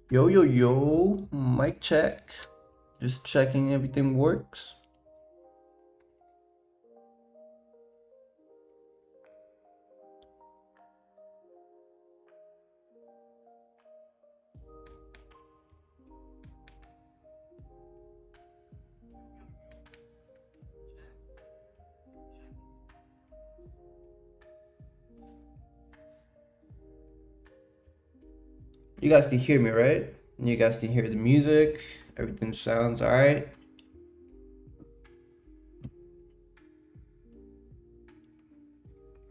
Yo, yo, yo, mic check. Just checking everything works. You guys can hear me, right? You guys can hear the music. Everything sounds all right.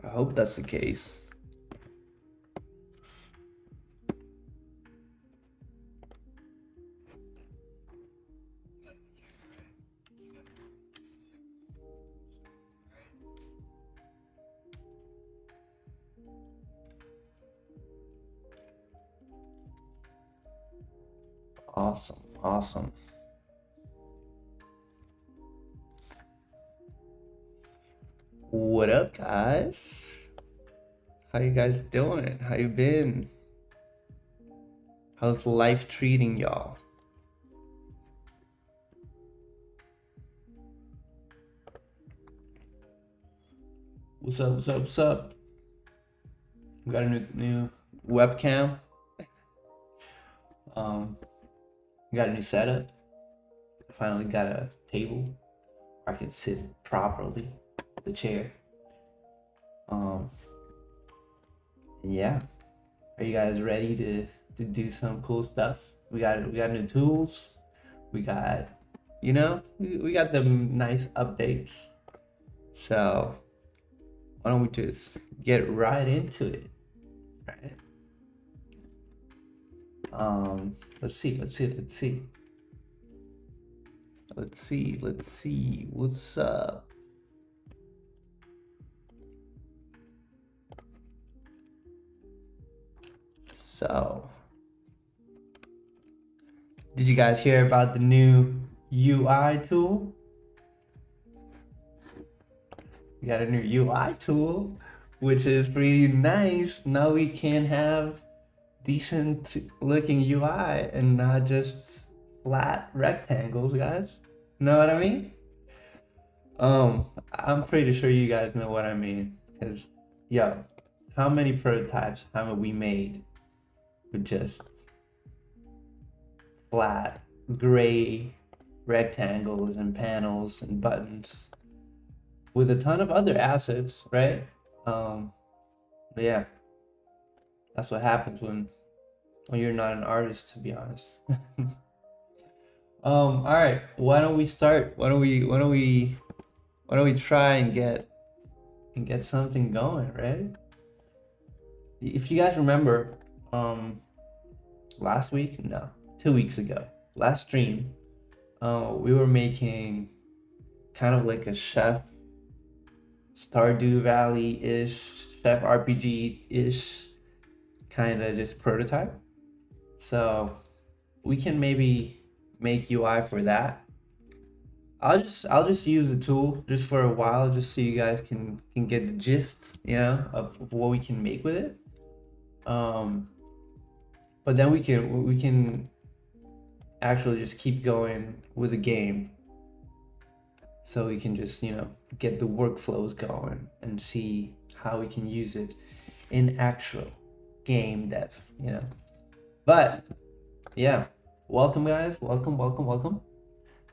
I hope that's the case. Awesome, awesome. What up, guys? How you guys doing? How you been? How's life treating y'all? What's up? What's up? What's up? We got a new webcam. We got a new setup. I finally got a table where I can sit properly, the chair. Yeah. Are you guys ready to do some cool stuff? We got new tools. We got we got the nice updates. So why don't we just get right into it, right? Let's see what's up. So, did you guys hear about the new UI tool? We got a new UI tool, which is pretty nice. Now we can have decent looking UI and not just flat rectangles, guys. Know what I mean? I'm pretty sure you guys know what I mean. Cause yo, how many prototypes have we made with just flat gray rectangles and panels and buttons with a ton of other assets, right? But yeah, that's what happens when you're not an artist, to be honest. All right, why don't we start? Why don't we try and get something going, right? If you guys remember, last week, no, 2 weeks ago, last stream, we were making kind of like a Chef Stardew Valley-ish, Chef RPG-ish kind of just prototype. So we can maybe make UI for that. I'll just use the tool just for a while, just so you guys can get the gist, of what we can make with it. But then we can actually just keep going with the game, so we can just get the workflows going and see how we can use it in actual game dev. But yeah, welcome guys, welcome.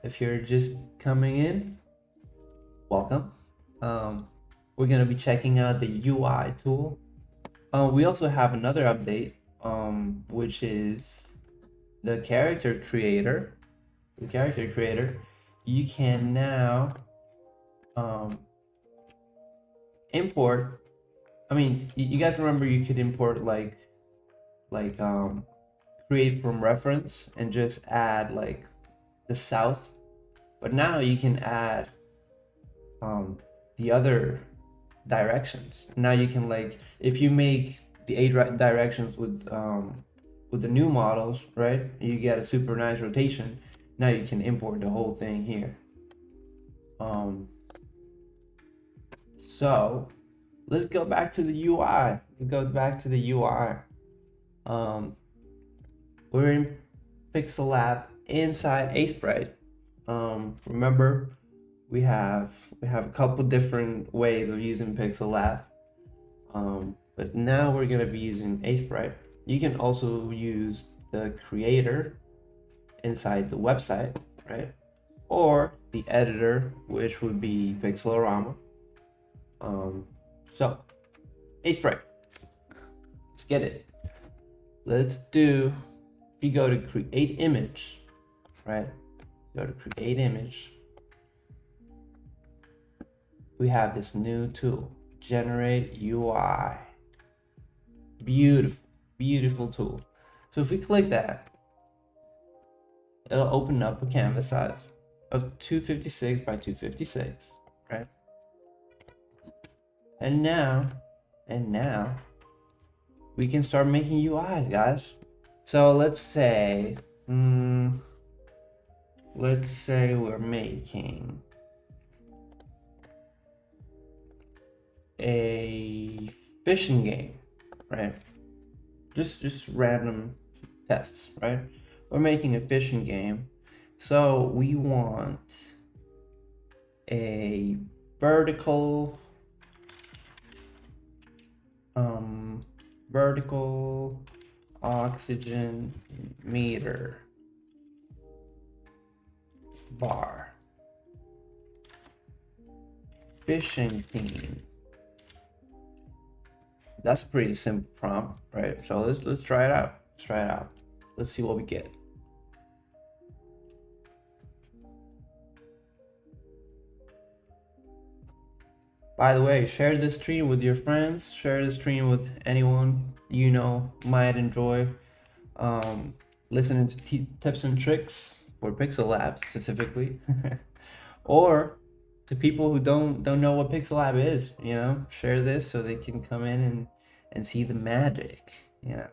If you're just coming in, welcome. We're gonna be checking out the UI tool. We also have another update, which is the character creator. The character creator, you can now import. I mean, you guys remember you could import like create from reference and just add like the south, but now you can add the other directions. Now you can, like, if you make the 8 directions with the new models, right, you get a super nice rotation. Now you can import the whole thing here. So let's go back to the UI. Let's go back to the UI. we're in PixelLab inside Sprite. Remember, we have a couple different ways of using PixelLab. But now we're gonna be using Sprite. You can also use the creator inside the website, right? Or the editor, which would be Pixelorama. So, Sprite, let's get it. Let's do, if you go to create image, right? Go to create image. We have this new tool, generate UI. Beautiful, beautiful tool. So if we click that, it'll open up a canvas size of 256 by 256, right? And now we can start making UI, guys. So let's say we're making a fishing game, right? Just random tests, right? We're making a fishing game, so we want a vertical oxygen meter bar fishing theme. That's a pretty simple prompt, right? So let's try it out. Let's try it out. Let's see what we get. By the way, share this stream with your friends. Share the stream with anyone you know might enjoy listening to tips and tricks for PixelLab specifically, or to people who don't know what PixelLab is. You know, share this so they can come in and see the magic. Yeah.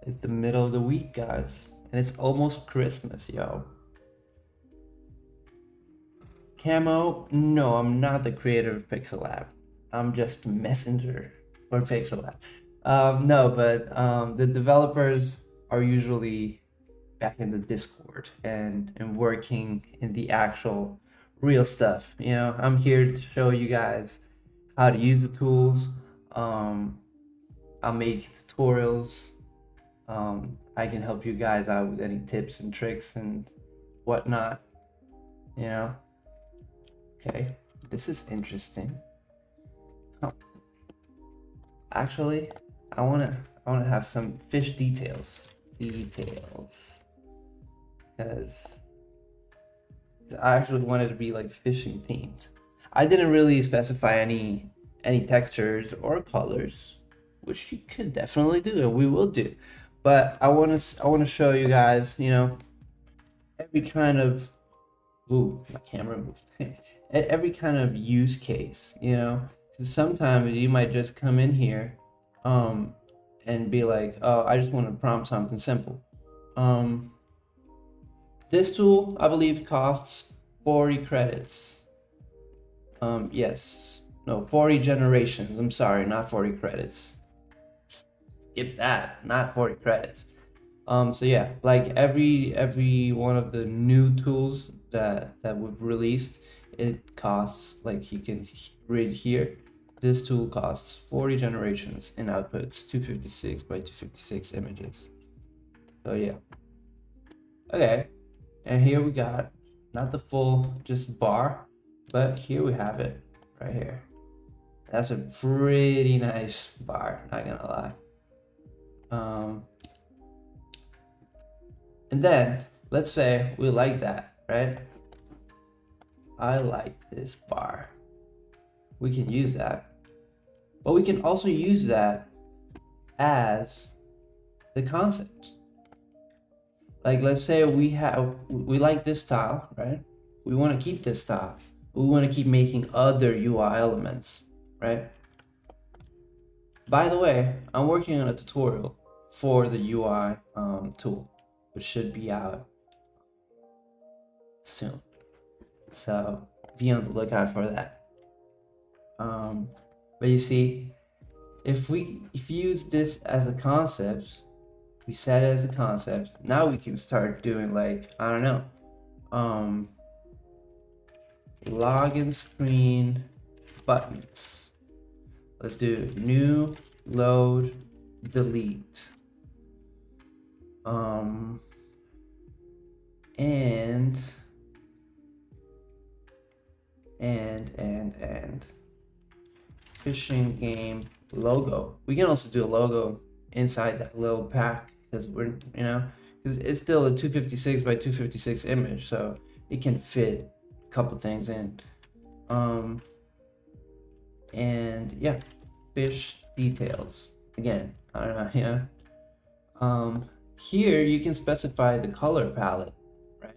It's the middle of the week, guys, and it's almost Christmas, yo. Camo? No, I'm not the creator of PixelLab. I'm just messenger for PixelLab. No, but the developers are usually back in the Discord and working in the actual real stuff. You know, I'm here to show you guys how to use the tools. I'll make tutorials. I can help you guys out with any tips and tricks and whatnot. You know. Okay, this is interesting. Oh. Actually, I wanna have some fish details, because I actually wanted to be like fishing themed. I didn't really specify any textures or colors, which you could definitely do, and we will do. But I want to show you guys, you know, every kind of, ooh, my camera moved. Every kind of use case, you know, because sometimes you might just come in here and be like, oh, I just want to prompt something simple. This tool, I believe, costs 40 credits. Yes, no, 40 generations. I'm sorry, not 40 credits. Skip that, not 40 credits. So yeah, like every one of the new tools that we've released, it costs, like you can read here, this tool costs 40 generations and outputs 256 by 256 images. So yeah. Okay, and here we got not the full just bar, but here we have it right here. That's a pretty nice bar, not gonna lie. And then let's say we like that, right? I like this bar. We can use that, but we can also use that as the concept. Like, let's say we like this style, right? We want to keep this style. We want to keep making other UI elements, right? By the way, I'm working on a tutorial for the UI tool, which should be out soon. So be on the lookout for that. But you see, if you use this as a concept, we set it as a concept. Now we can start doing, like, I don't know, login screen buttons. Let's do new, load, delete. And fishing game logo. We can also do a logo inside that little pack, because because it's still a 256 by 256 image, so it can fit a couple things in. And yeah, fish details. Again, I don't know, here you can specify the color palette, right?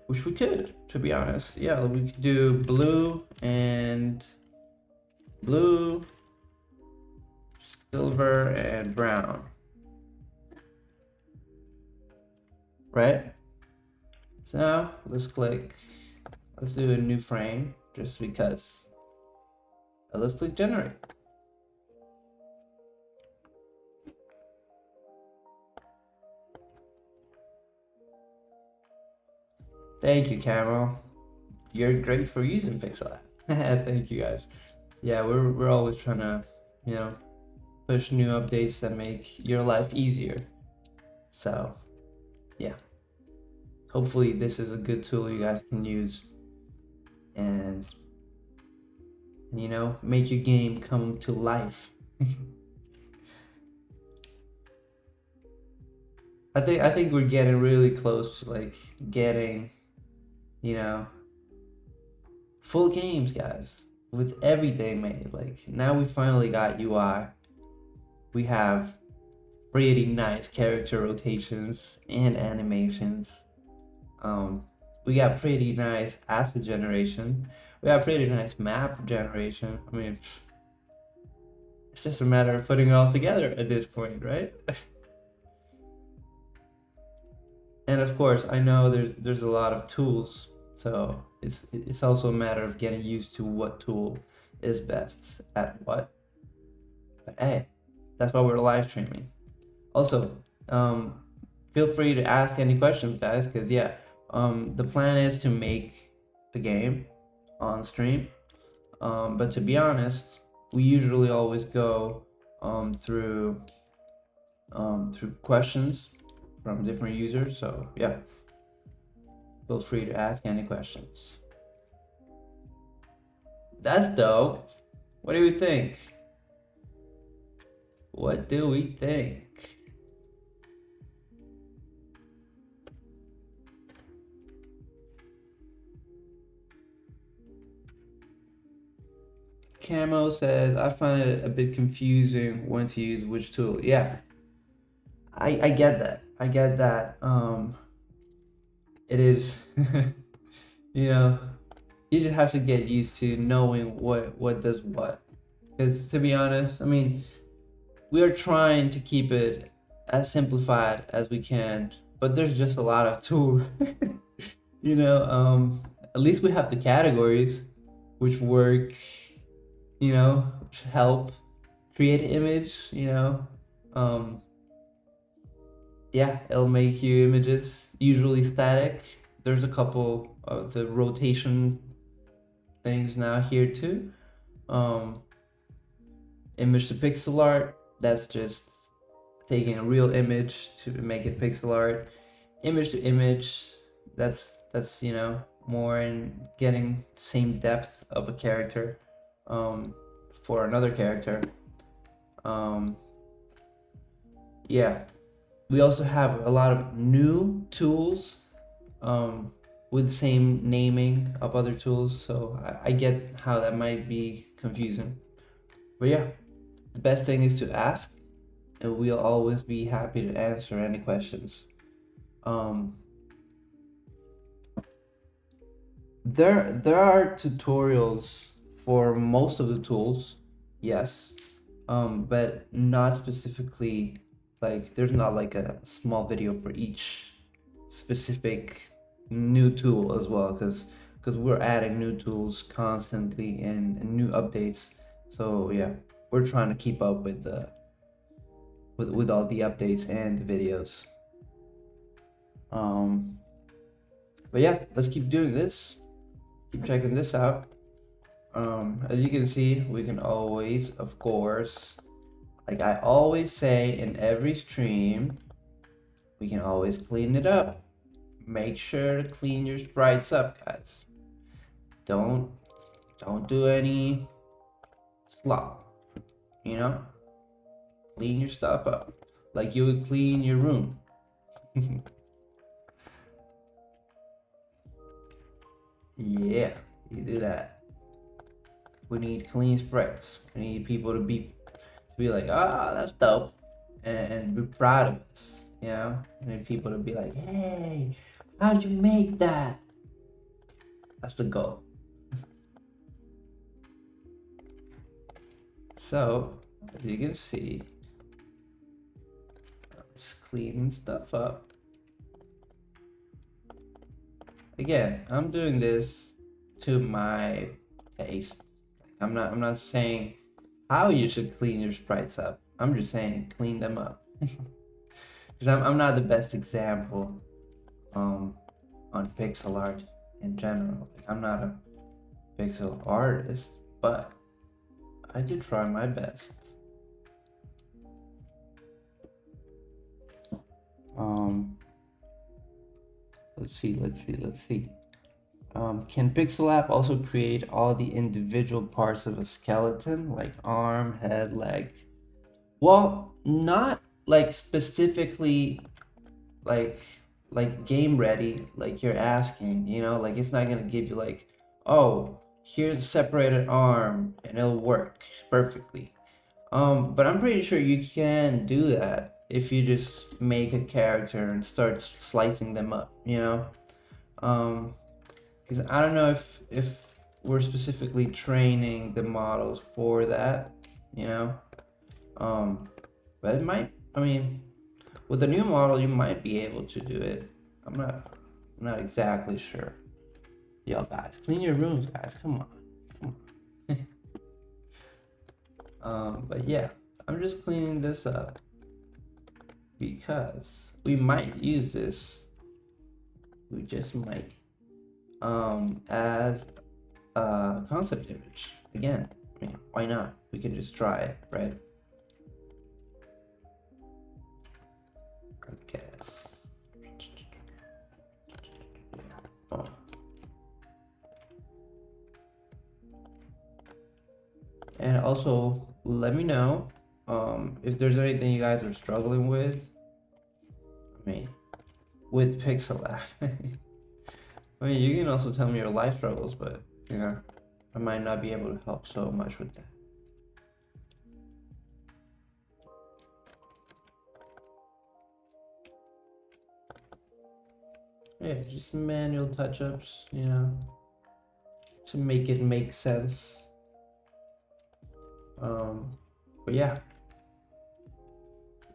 Which we could, to be honest. Yeah, we could do blue and blue, silver, and brown, right? So now let's do a new frame, just because. Let's click generate. Thank you, Camo. You're great for using PixelLab. Thank you, guys. Yeah, we're always trying to, push new updates that make your life easier. So, yeah. Hopefully this is a good tool you guys can use, and make your game come to life. I think we're getting really close to, like, getting, full games, guys, with everything made. Like, now we finally got UI. We have pretty nice character rotations and animations. We got pretty nice asset generation. We got pretty nice map generation. I mean, it's just a matter of putting it all together at this point, right? And of course, I know there's a lot of tools, so it's also a matter of getting used to what tool is best at what. But hey, that's why we're live streaming. Also, feel free to ask any questions, guys, because the plan is to make a game on stream. But to be honest, we usually always go through questions from different users. So yeah, feel free to ask any questions. That's dope. What do we think? What do we think? Camo says, I find it a bit confusing when to use which tool. Yeah, I get that. I get that. It is, you just have to get used to knowing what does what. Because to be honest, I mean, we are trying to keep it as simplified as we can, but there's just a lot of tools. At least we have the categories, which work, which help create an image, yeah, it'll make you images, usually static. There's a couple of the rotation things now here too. Image to pixel art, that's just taking a real image to make it pixel art. Image to image, that's more in getting the same depth of a character for another character. Yeah, we also have a lot of new tools with the same naming of other tools, so I get how that might be confusing. But yeah, the best thing is to ask, and we'll always be happy to answer any questions. There are tutorials for most of the tools, yes. but not specifically, like there's not like a small video for each specific new tool as well, because we're adding new tools constantly and new updates. So yeah, we're trying to keep up with the with all the updates and the videos. um but yeah, let's keep doing this, keep checking this out. As you can see, we can always, of course, like I always say in every stream, we can always clean it up. Make sure to clean your sprites up, guys. Don't don't do any slop, you know? Clean your stuff up like you would clean your room. Yeah, you do that. We need clean sprites. We need people to be like, ah, that's dope, and be proud of us. You know, we need people to be like, hey, how'd you make that? That's the goal. So, as you can see, I'm just cleaning stuff up. Again, I'm doing this to my taste. I'm not saying how you should clean your sprites up. I'm just saying clean them up. Because I'm not the best example on pixel art in general. Like, I'm not a pixel artist, but I do try my best. Let's see. Can PixelLab also create all the individual parts of a skeleton, like arm, head, leg? Well, not like specifically like game ready, like you're asking, you know, like it's not gonna give you like, oh, here's a separated arm and it'll work perfectly. But I'm pretty sure you can do that if you just make a character and start slicing them up, you know? Because I don't know if we're specifically training the models for that, you know? But it might, I mean, with a new model, you might be able to do it. I'm not exactly sure. Yo, guys, clean your rooms, guys. Come on, come on. But yeah, I'm just cleaning this up because we might use this. We just might, as a concept image. Again, I mean, why not? We can just try it, right? I guess. Oh. And also, let me know if there's anything you guys are struggling with. I mean, with PixelLab. I mean, you can also tell me your life struggles, but you know, I might not be able to help so much with that. Yeah, just manual touch-ups, you know, to make it make sense. But yeah,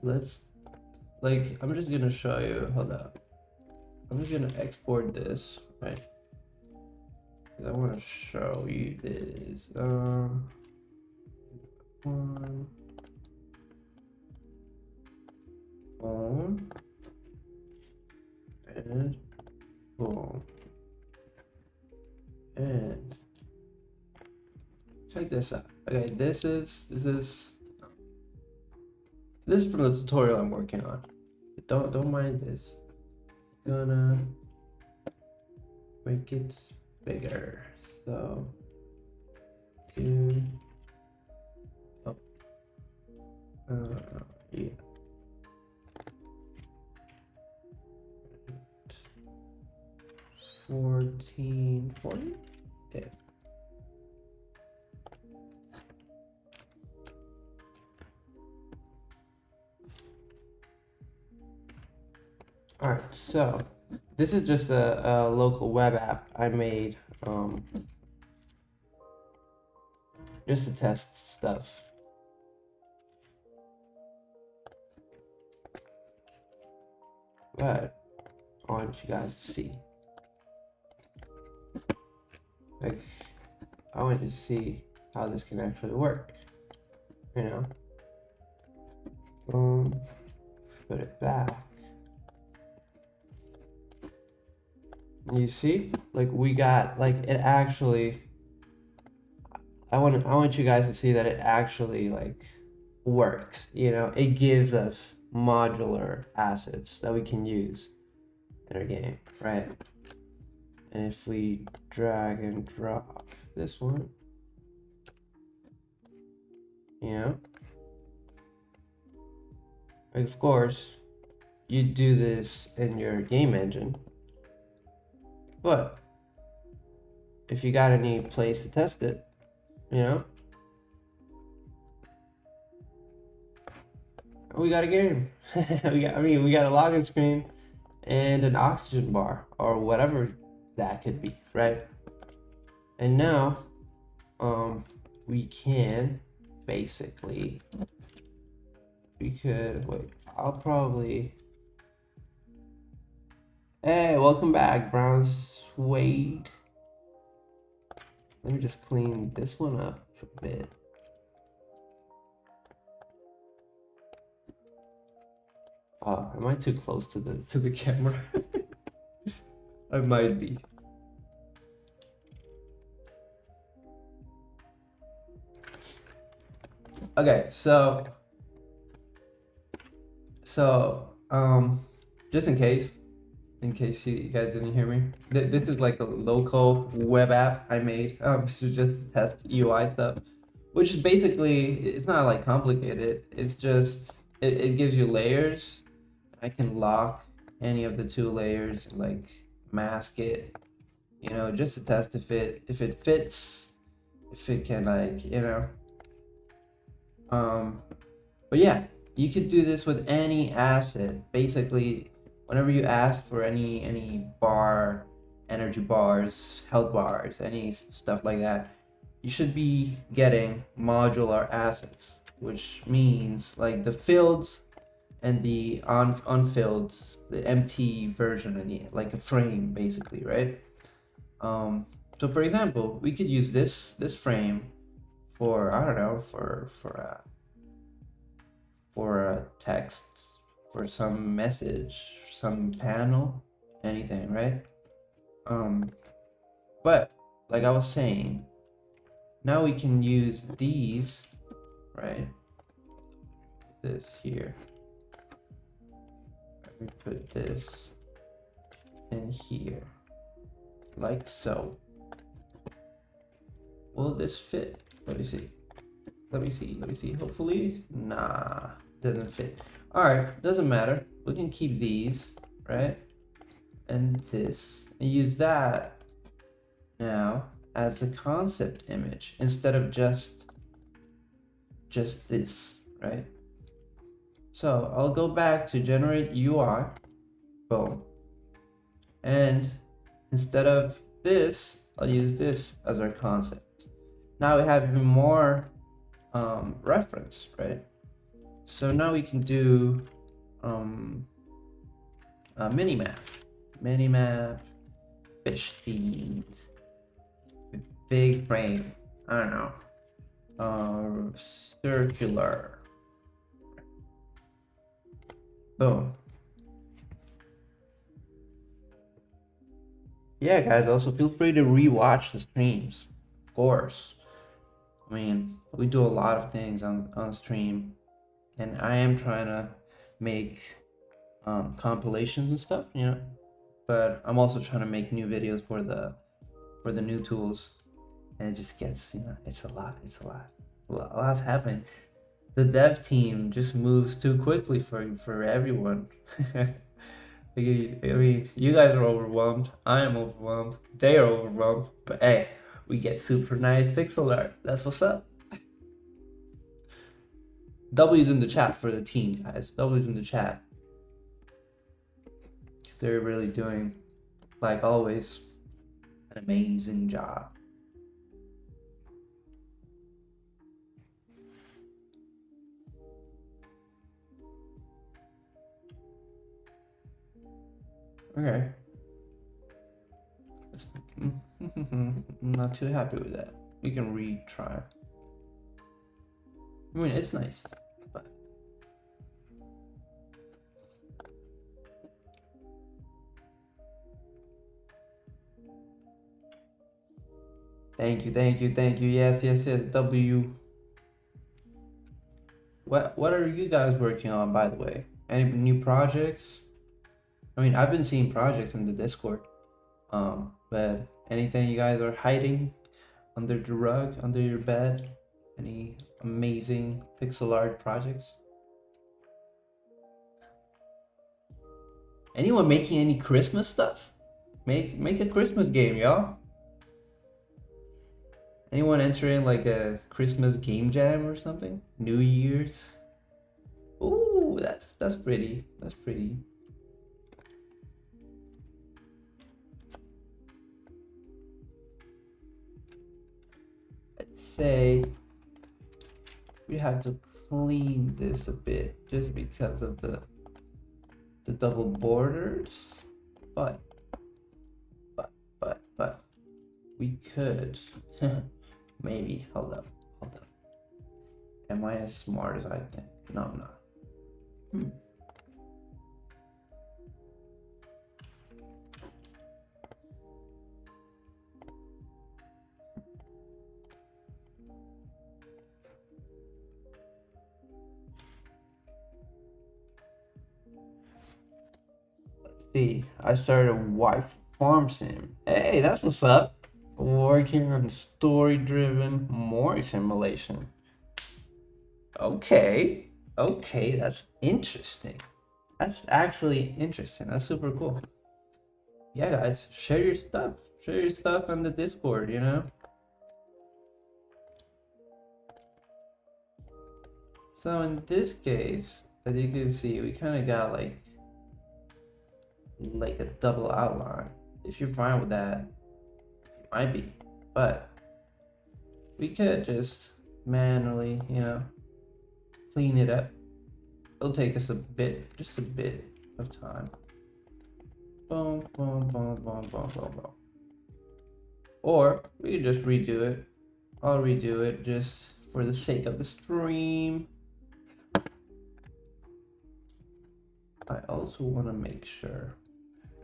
let's, like, I'm just gonna show you, hold up. I'm just gonna export this, right? I want to show you this. One on and boom, and check this out. Okay, this is from the tutorial I'm working on. Don't mind this. Gonna make it bigger. So do yeah. 1440. Yeah. All right, so this is just a local web app I made just to test stuff. but I want you guys to see. Like, I want you to see how this can actually work. You know? Put it back. You see? Like, we got, like, it actually, I want you guys to see that it actually, like, works. You know? It gives us modular assets that we can use in our game, right? And if we drag and drop this one, you know, like, of course, you do this in your game engine, but if you got any place to test it, you know, we got a game. we got a login screen and an oxygen bar or whatever that could be, right? And now, we can basically, we could wait. I'll probably. Hey, welcome back, Brown Suede. Let me just clean this one up a bit. Oh, am I too close to the camera? I might be. Okay, so just in case you guys didn't hear me, this is like a local web app I made. This is just to test UI stuff, which is basically, it's not like complicated. It's just it gives you layers. I can lock any of the two layers and like mask it, you know, just to test if it fits, if it can, like, you know. But yeah, you could do this with any asset. Basically, whenever you ask for any bar, energy bars, health bars, any stuff like that, you should be getting modular assets, which means like the fields and the unfilled, the empty version, and like a frame basically, right? So for example, we could use this frame for, I don't know, for a text, for some message, some panel, anything, right? But like I was saying, now we can use these, right? This here. Let me put this in here, like so. Will this fit? Let me see. Let me see. Hopefully, nah, doesn't fit. All right, doesn't matter. We can keep these, right? And this, and use that now as the concept image instead of just this, right? So I'll go back to generate UI, boom. And instead of this, I'll use this as our concept. Now we have even more reference, right? So now we can do a minimap, fish themed, big frame, I don't know, circular, boom. Yeah, guys, also feel free to rewatch the streams, of course. I mean, we do a lot of things on stream, and I am trying to make compilations and stuff, you know, but I'm also trying to make new videos for the new tools, and it just gets, you know, it's a lot's happening. The dev team just moves too quickly for everyone. I mean, you guys are overwhelmed. I am overwhelmed. They are overwhelmed. But hey, we get super nice pixel art. That's what's up. W's in the chat for the team, guys. W's in the chat. They're really doing, like always, an amazing job. Okay. I'm not too happy with that. We can retry. I mean, it's nice, but thank you, thank you, thank you. Yes, yes, yes. W. What are you guys working on, by the way? Any new projects? I mean, I've been seeing projects in the Discord. But anything you guys are hiding under the rug, under your bed? Any amazing pixel art projects? Anyone making any Christmas stuff? Make a Christmas game, y'all. Anyone entering like a Christmas game jam or something? New Year's? Ooh, that's pretty. That's pretty. Let's say we have to clean this a bit just because of the double borders, but we could maybe hold up. Am I as smart as I think? No, I'm not. Let's see, I started a wife farm sim. Hey, that's what's up. Working on story-driven more simulation. Okay, okay, that's interesting. That's actually interesting. That's super cool. Yeah, guys, share your stuff. Share your stuff on the Discord, you know? So in this case, as you can see, we kind of got like a double outline. If you're fine with that, it might be. But we could just manually, you know, clean it up. It'll take us a bit, just a bit of time. Boom, boom, boom, boom, boom, boom, boom. Or we could just redo it. I'll redo it just for the sake of the stream. I also want to make sure.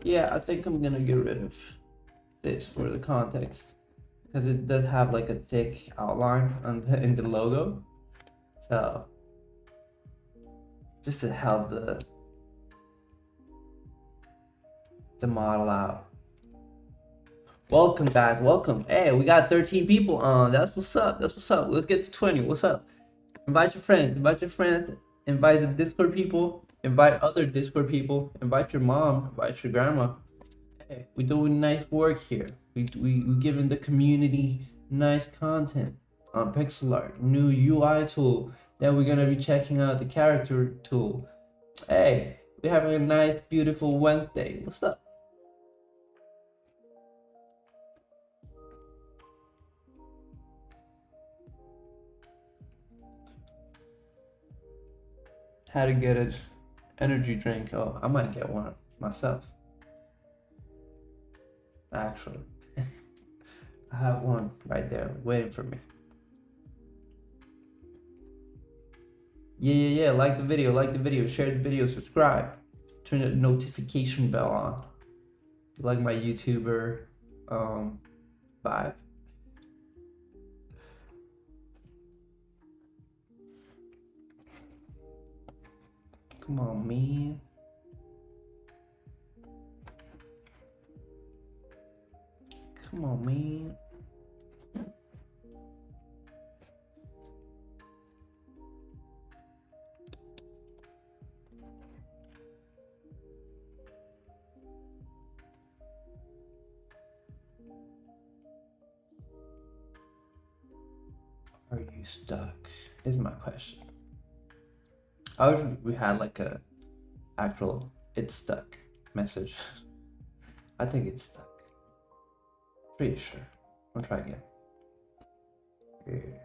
Yeah, I think I'm gonna get rid of this for the context because it does have like a thick outline on in the logo. So just to help the model out. Welcome guys, welcome. Hey, we got 13 people on. That's what's up. That's what's up. Let's get to 20. What's up? Invite your friends. Invite your friends. Invite the Discord people. Invite other Discord people. Invite your mom. Invite your grandma. Hey, we're doing nice work here. We giving the community nice content on pixel art, new UI tool. Then we're gonna be checking out the character tool. Hey, we're having a nice, beautiful Wednesday. What's up? How to get an energy drink? Oh, I might get one myself. Actually, I have one right there waiting for me. Yeah. Like the video, share the video, subscribe, turn the notification bell on. Like my YouTuber vibe. Come on, man. Come on, man. Are you stuck? Is my question. I wish we had like a actual "it's stuck" message. I think it's stuck. Pretty sure. I'll try again. Yeah.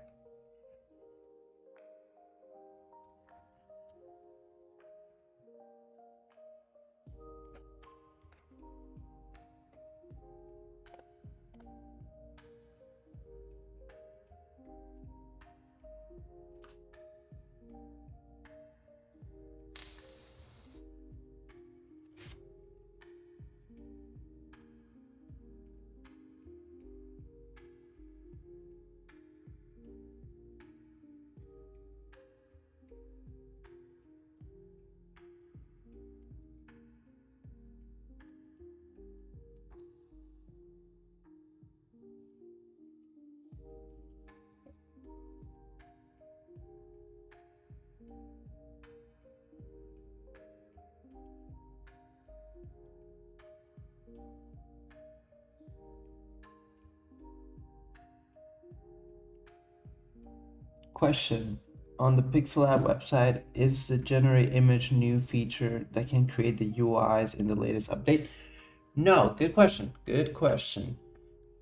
Question. On the PixelLab website, is the generate image new feature that can create the UIs in the latest update? No, good question. Good question.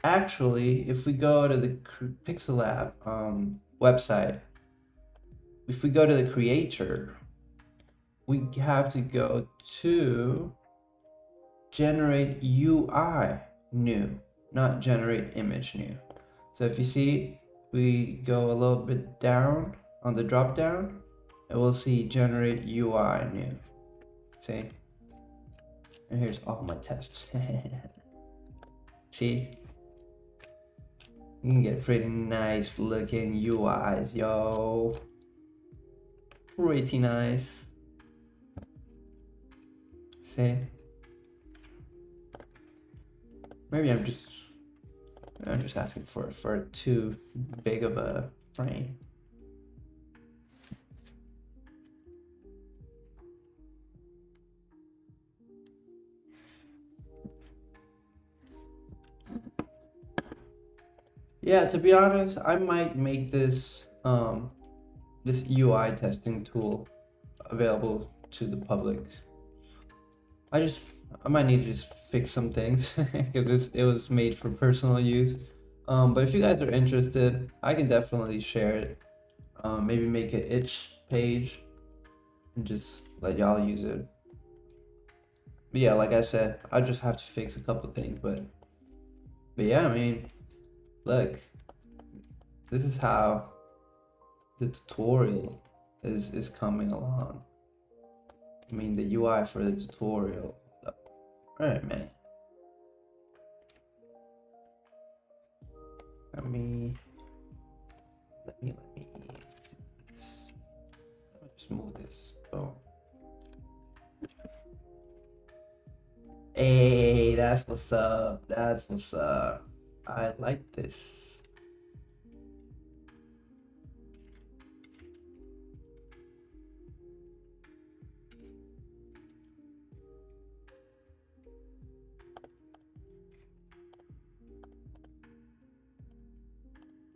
Actually, if we go to the PixelLab website, if we go to the creator, we have to go to generate UI new, not generate image new. So if you see, we go a little bit down on the drop down, and we'll see generate UI new. See? And here's all my tests. See? You can get pretty nice looking UIs, yo. Pretty nice. See? Maybe I'm just asking for too big of a frame. Yeah, to be honest, I might make this this UI testing tool available to the public. I might need to just fix some things because it was made for personal use. But if you guys are interested, I can definitely share it. Maybe make an itch page and just let y'all use it. But yeah, like I said, I just have to fix a couple things. But yeah, I mean, look, this is how the tutorial is coming along. I mean, the UI for the tutorial. Alright, man. Let me do this. I'll just move this. Boom. Hey, that's what's up. That's what's up. I like this.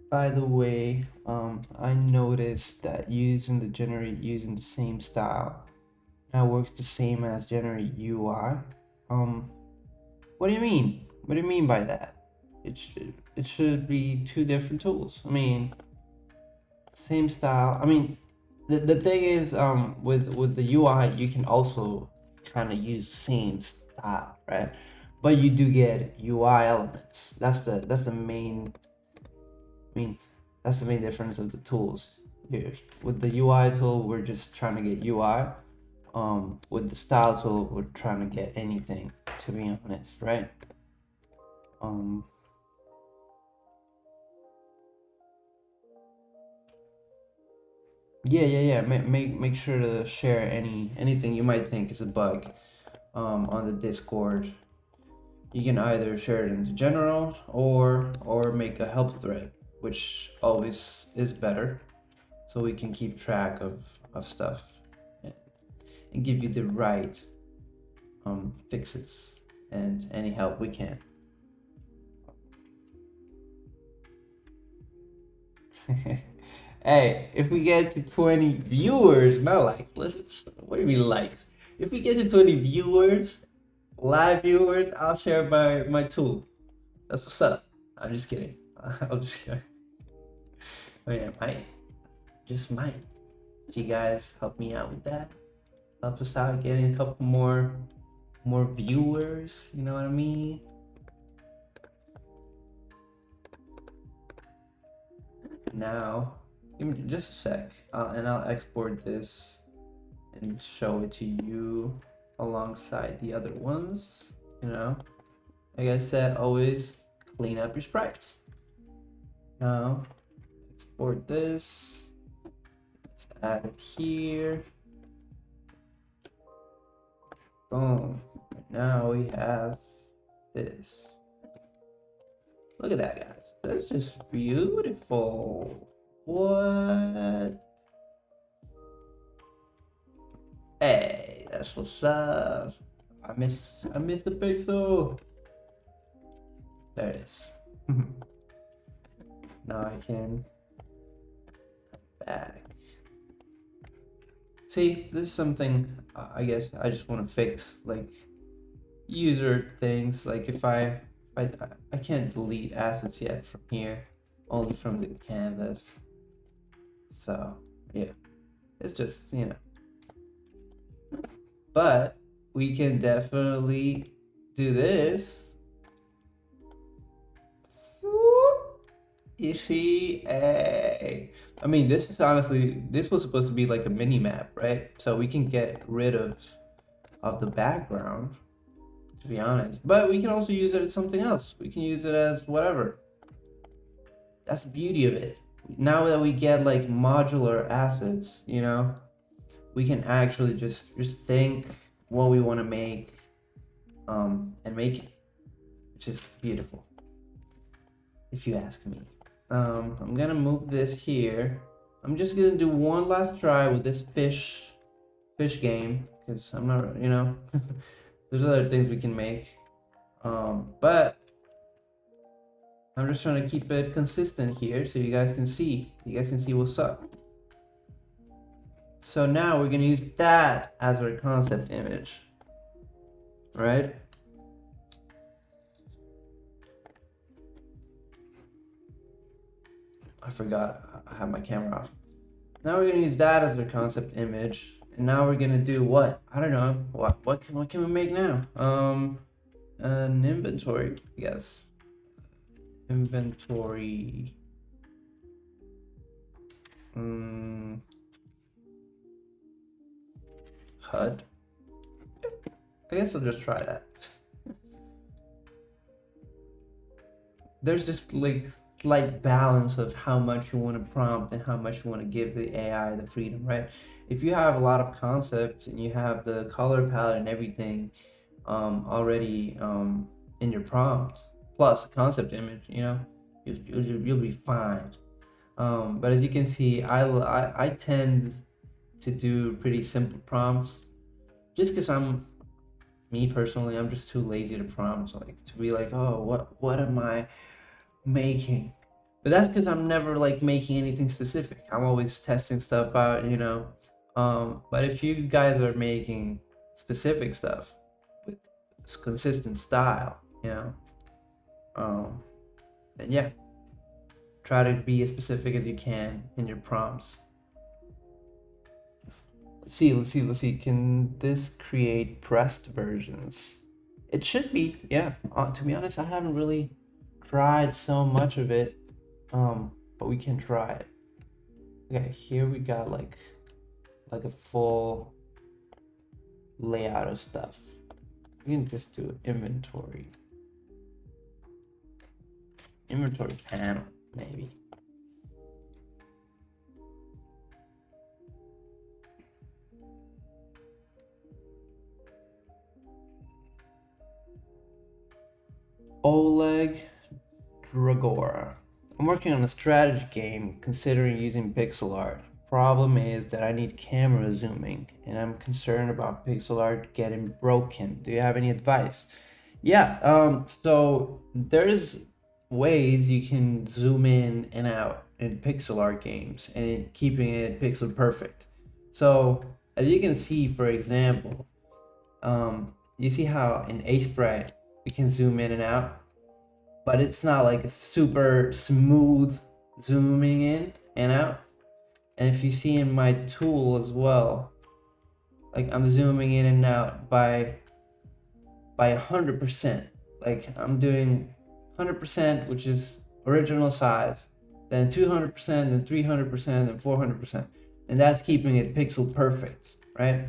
By the way, I noticed that using the same style now works the same as generate UI. What do you mean? What do you mean by that? It should be two different tools. I mean, same style. I mean, the thing is, with the UI, you can also kind of use same style, right? But you do get UI elements. That's the main. I mean, that's the main difference of the tools. Here, with the UI tool, we're just trying to get UI. With the style tool, we're trying to get anything. To be honest, right? Yeah. Make sure to share anything you might think is a bug on the Discord. You can either share it into general or make a help thread, which always is better, so we can keep track of stuff and give you the right fixes and any help we can. Hey, if we get to 20 viewers, not like, what do you mean like? If we get to 20 viewers, live viewers, I'll share my tool. That's what's up. I'm just kidding. I'm just kidding. I mean, I might. Just might. If you guys help me out with that, help us out getting a couple more viewers, you know what I mean? Now Give me just a sec, and I'll export this and show it to you alongside the other ones. You know, like I said, always clean up your sprites. Now, export this. Let's add it here. Boom. Now we have this. Look at that, guys. That's just beautiful. What? Hey, that's what's up. I miss the pixel. There it is. Now I can come back. See, this is something I guess I just want to fix, like user things. Like if I can't delete assets yet from here, only from the canvas. So yeah, it's just, you know. But we can definitely do this. You see, I mean, this is honestly, this was supposed to be like a mini map, right? So we can get rid of the background, to be honest. But we can also use it as something else. We can use it as whatever. That's the beauty of it. Now that we get like modular assets, you know, we can actually just think what we want to make, and make it, which is beautiful, if you ask me. I'm gonna move this here. I'm just gonna do one last try with this fish game, because I'm not, you know, there's other things we can make, but I'm just trying to keep it consistent here so you guys can see what's up. So now we're gonna use that as our concept image, right? I forgot I have my camera off. Now we're gonna use that as our concept image, and now we're gonna do what? I don't know. What can we make now? An inventory, I guess. Inventory. HUD. I guess I'll just try that. There's just like slight balance of how much you want to prompt and how much you want to give the AI the freedom, right? If you have a lot of concepts and you have the color palette and everything already in your prompt, plus a concept image, you know, you'll be fine. But as you can see, I tend to do pretty simple prompts, just because me personally, I'm just too lazy to prompt, like to be like, oh, what am I making? But that's because I'm never like making anything specific. I'm always testing stuff out, you know. But if you guys are making specific stuff with consistent style, you know, then yeah, try to be as specific as you can in your prompts. Let's see. Can this create pressed versions? It should be, yeah. To be honest, I haven't really tried so much of it, but we can try it. Okay, here we got like a full layout of stuff. We can just do inventory panel, maybe. Oleg Dragora. I'm working on a strategy game considering using pixel art. Problem is that I need camera zooming and I'm concerned about pixel art getting broken. Do you have any advice? Yeah, so there's ways you can zoom in and out in pixel art games and keeping it pixel perfect. So as you can see, for example, you see how in Sprite we can zoom in and out, but it's not like a super smooth zooming in and out. And if you see in my tool as well, like I'm zooming in and out by 100%. Like I'm doing 100%, which is original size, then 200%, then 300%, then 400%. And that's keeping it pixel perfect, right?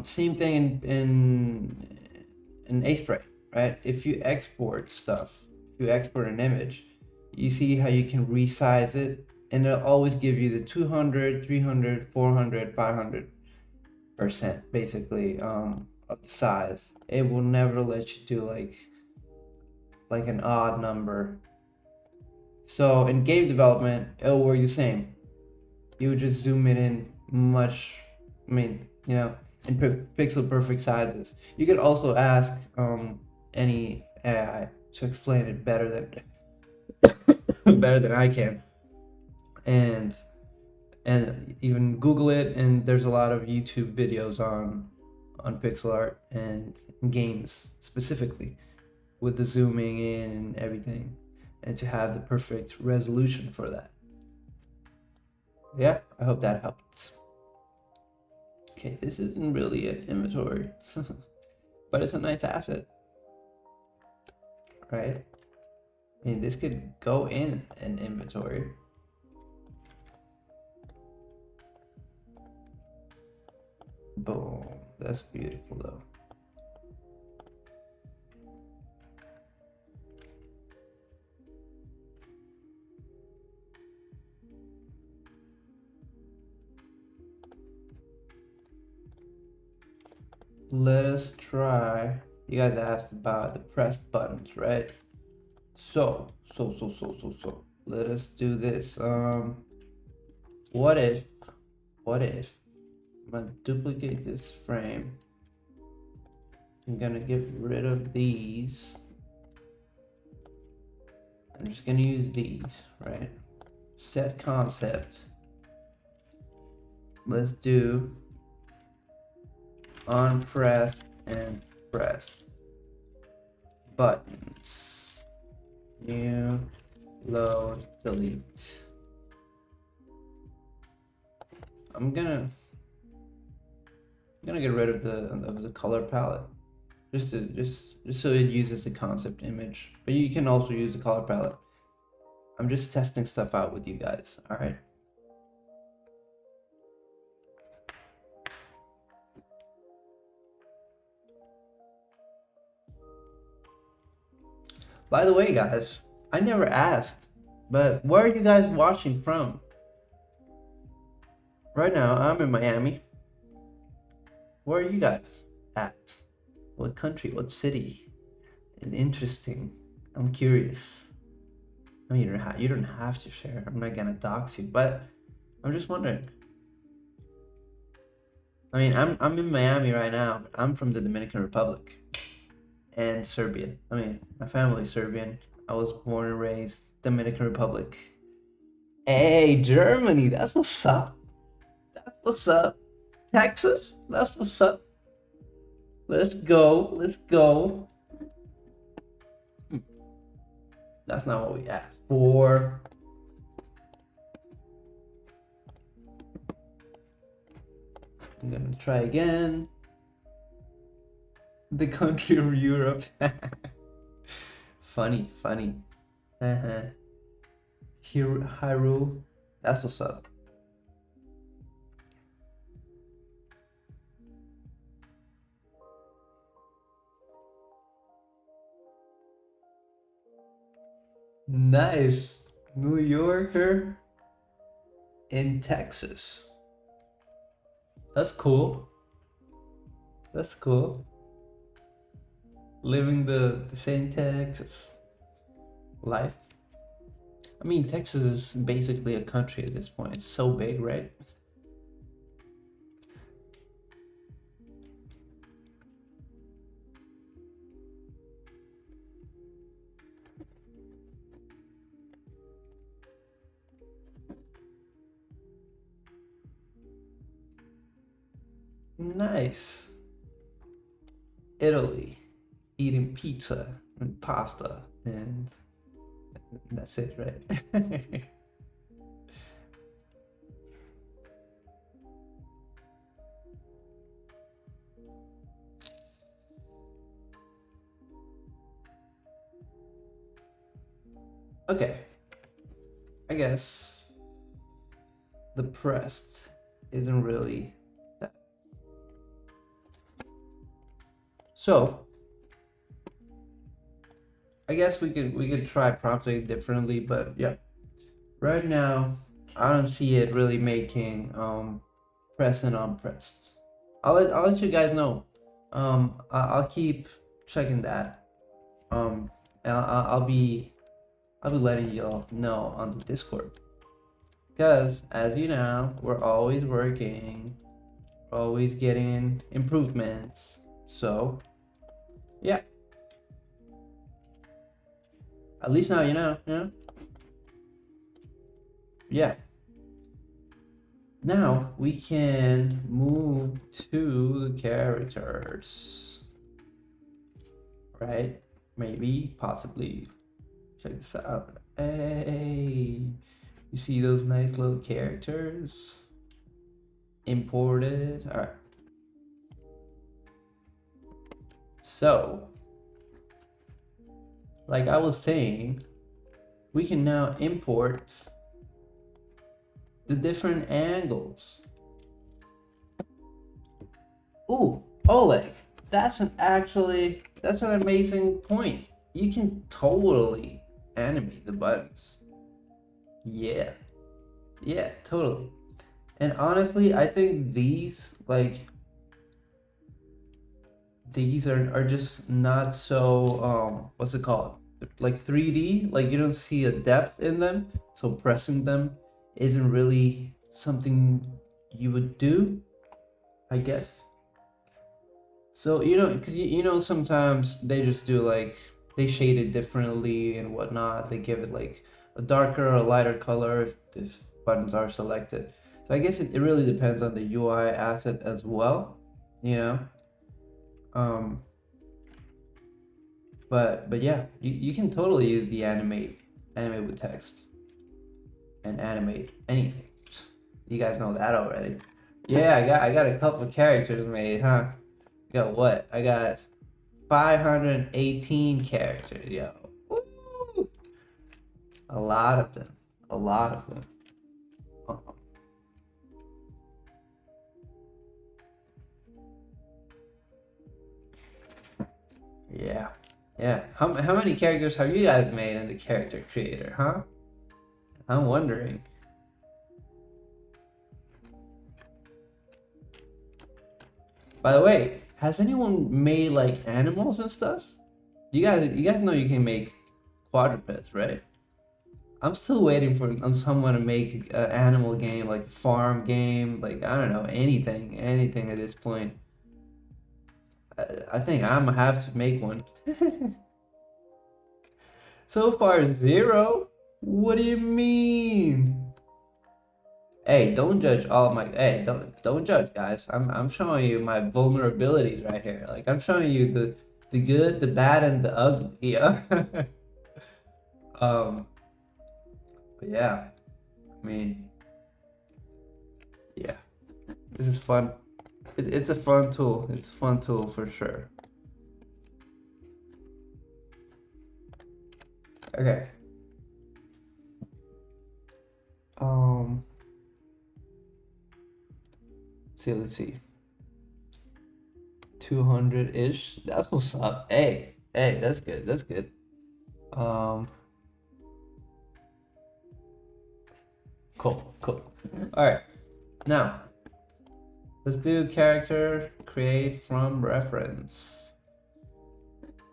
Same thing in Aspray, right? If you export stuff, if you export an image, you see how you can resize it, and it'll always give you the 200, 300, 400, 500% basically of the size. It will never let you do like an odd number. So in game development, it'll work the same. You would just zoom it in much, I mean, you know, in pixel perfect sizes. You could also ask any AI to explain it better than I can, and even Google it. And there's a lot of YouTube videos on pixel art and games specifically, with the zooming in and everything, and to have the perfect resolution for that. Yeah, I hope that helped. Okay, this isn't really an inventory, but it's a nice asset, right? I mean, this could go in an inventory. Boom, that's beautiful though. Let us try. You guys asked about the pressed buttons, right? So. Let us do this. What if I'm gonna duplicate this frame. I'm gonna get rid of these. I'm just gonna use these, right? Set concept. Let's do unpressed and pressed buttons. New, load, delete. I'm gonna get rid of the color palette, just so it uses the concept image. But you can also use the color palette. I'm just testing stuff out with you guys. All right. By the way, guys, I never asked, but where are you guys watching from? Right now, I'm in Miami. Where are you guys at? What country? What city? Interesting. I'm curious. I mean, you don't have to share. I'm not gonna dox you, but I'm just wondering. I mean, I'm in Miami right now, but I'm from the Dominican Republic and Serbia. I mean, my family's Serbian. I was born and raised Dominican Republic. Hey, Germany, that's what's up. That's what's up. Texas, that's what's up. Let's go. Let's go. That's not what we asked for. I'm gonna try again. The country of Europe. Funny. Hyrule. That's what's up. Nice. New Yorker in Texas. That's cool. That's cool. Living the same Texas life. I mean, Texas is basically a country at this point. It's so big, right? Nice. Italy, eating pizza and pasta, and that's it, right? Okay. I guess the pressed isn't really that. So I guess we could try prompting differently, but yeah, right now I don't see it really making press and unpressed. I'll let you guys know. I'll keep checking that. And I'll be letting y'all know on the Discord. Because as you know, we're always working, always getting improvements. So yeah, at least now you know, you know? Yeah. Now we can move to the characters. Right? Maybe, possibly. Check this out. Hey, you see those nice little characters? Imported. All right. So, like I was saying, we can now import the different angles. Ooh, Oleg, that's an amazing point. You can totally animate the buttons. Yeah. Yeah, totally. And honestly, I think these are just not so what's it called? Like 3D, like you don't see a depth in them, so pressing them isn't really something you would do, I guess. So you know, because you know sometimes they just do like they shade it differently and whatnot. They give it like a darker or a lighter color if buttons are selected. So I guess it really depends on the UI asset as well, you know. Um, but yeah, you can totally use the animate with text and animate anything. You guys know that already. Yeah, I got a couple characters made, huh? Got what? I got 518 characters, yo. Woo! A lot of them. A lot of them. Uh-huh. Yeah. Yeah. How many characters have you guys made in the character creator, huh? I'm wondering. By the way, has anyone made like animals and stuff? You guys know you can make quadrupeds, right? I'm still waiting for on someone to make an animal game, like a farm game, like I don't know, anything at this point. I think I'm gonna have to make one. So far, zero? What do you mean? Hey, don't judge all my. Hey, don't judge, guys. I'm showing you my vulnerabilities right here. Like I'm showing you the good, the bad, and the ugly. Yeah. um. But yeah, I mean, yeah, this is fun. It's a fun tool. It's a fun tool for sure. Okay. Um. Let's see. 200-ish. That's what's up. Hey, that's good. That's good. Um. Cool. All right. Now, let's do character create from reference.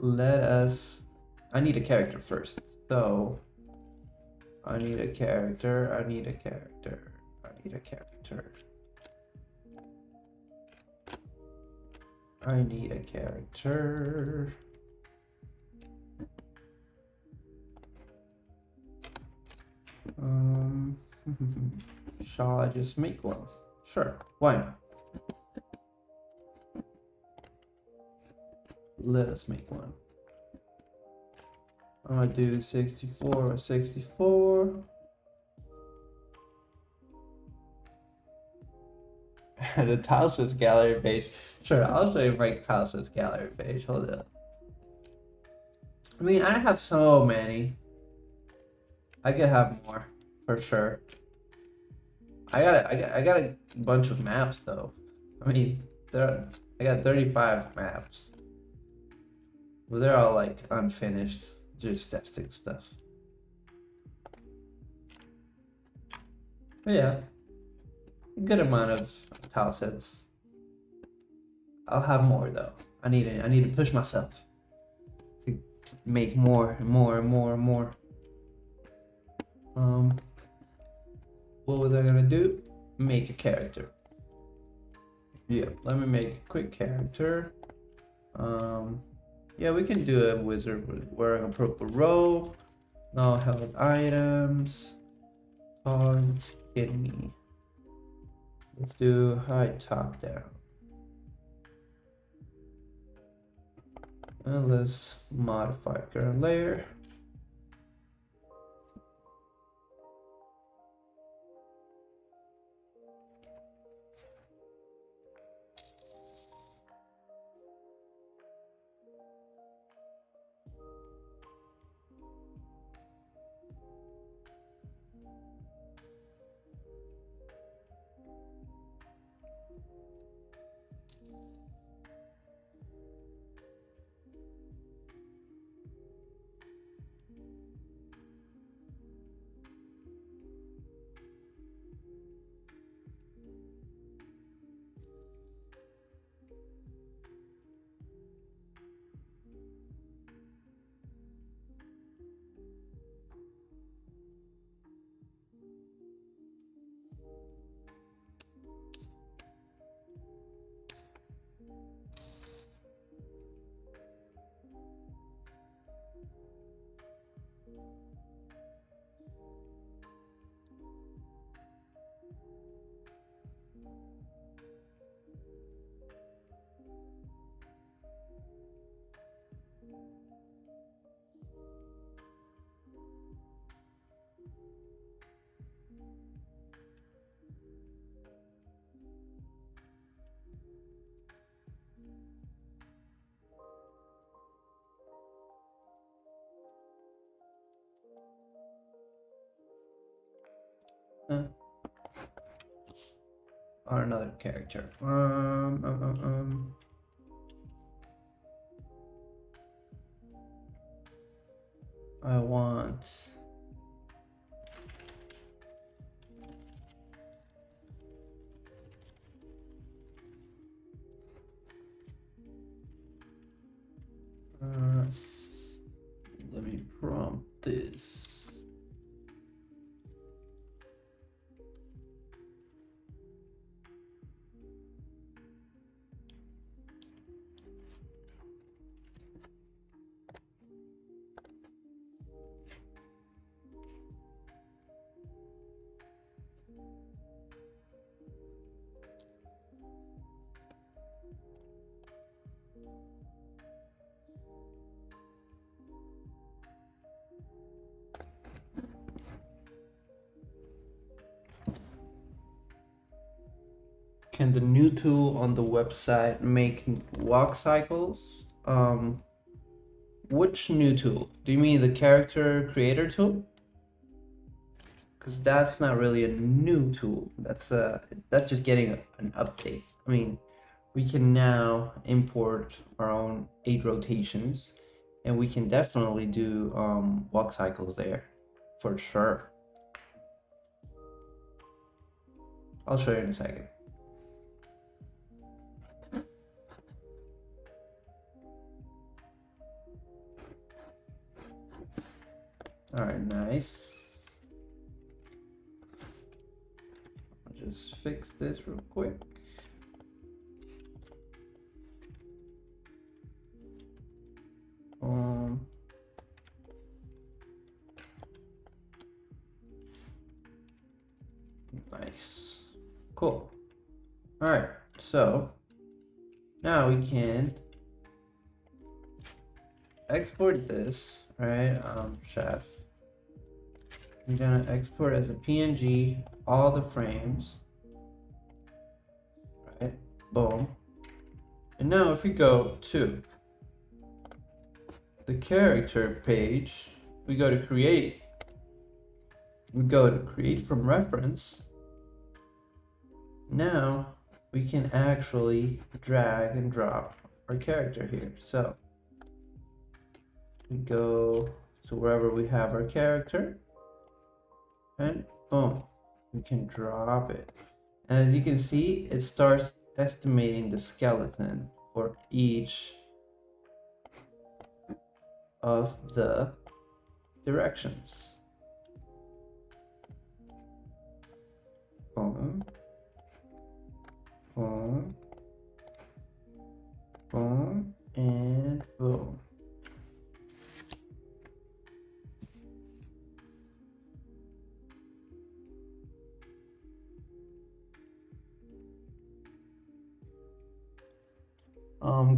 I need a character first. So, I need a character. I need a character. I need a character. I need a character. Shall I just make one? Sure, why not? Let us make one. I'm gonna do 64 or 64. The Tilesys gallery page. Sure, I'll show you my Tilesys gallery page. Hold up. I mean, I have so many. I could have more. for sure. I got a bunch of maps though. I mean, I got 35 maps. Well, they're all like unfinished, just testing stuff. But yeah, a good amount of tile sets. I'll have more though. I need to push myself to make more and more and more and more. What was I gonna do? Make a character. Yeah, let me make a quick character. Yeah, we can do a wizard wearing a purple robe. No held items. Oh, skinny. Let's do hide top down. And let's modify current layer. Or another character. I want let me prompt this. Can the new tool on the website make walk cycles? Which new tool? Do you mean the character creator tool? Because that's not really a new tool. That's just getting an update. I mean, we can now import our own 8 rotations, and we can definitely do walk cycles there, for sure. I'll show you in a second. All right, nice. I'll just fix this real quick. Nice. Cool. All right, so now we can export this, right? Chef. I'm gonna export as a PNG all the frames, right? Boom. And now if we go to the character page, we go to create. we go to create from reference. Now we can actually drag and drop our character here. So we go to wherever we have our character, and boom, we can drop it. And as you can see, it starts estimating the skeleton for each of the directions. Boom, boom, boom, and boom.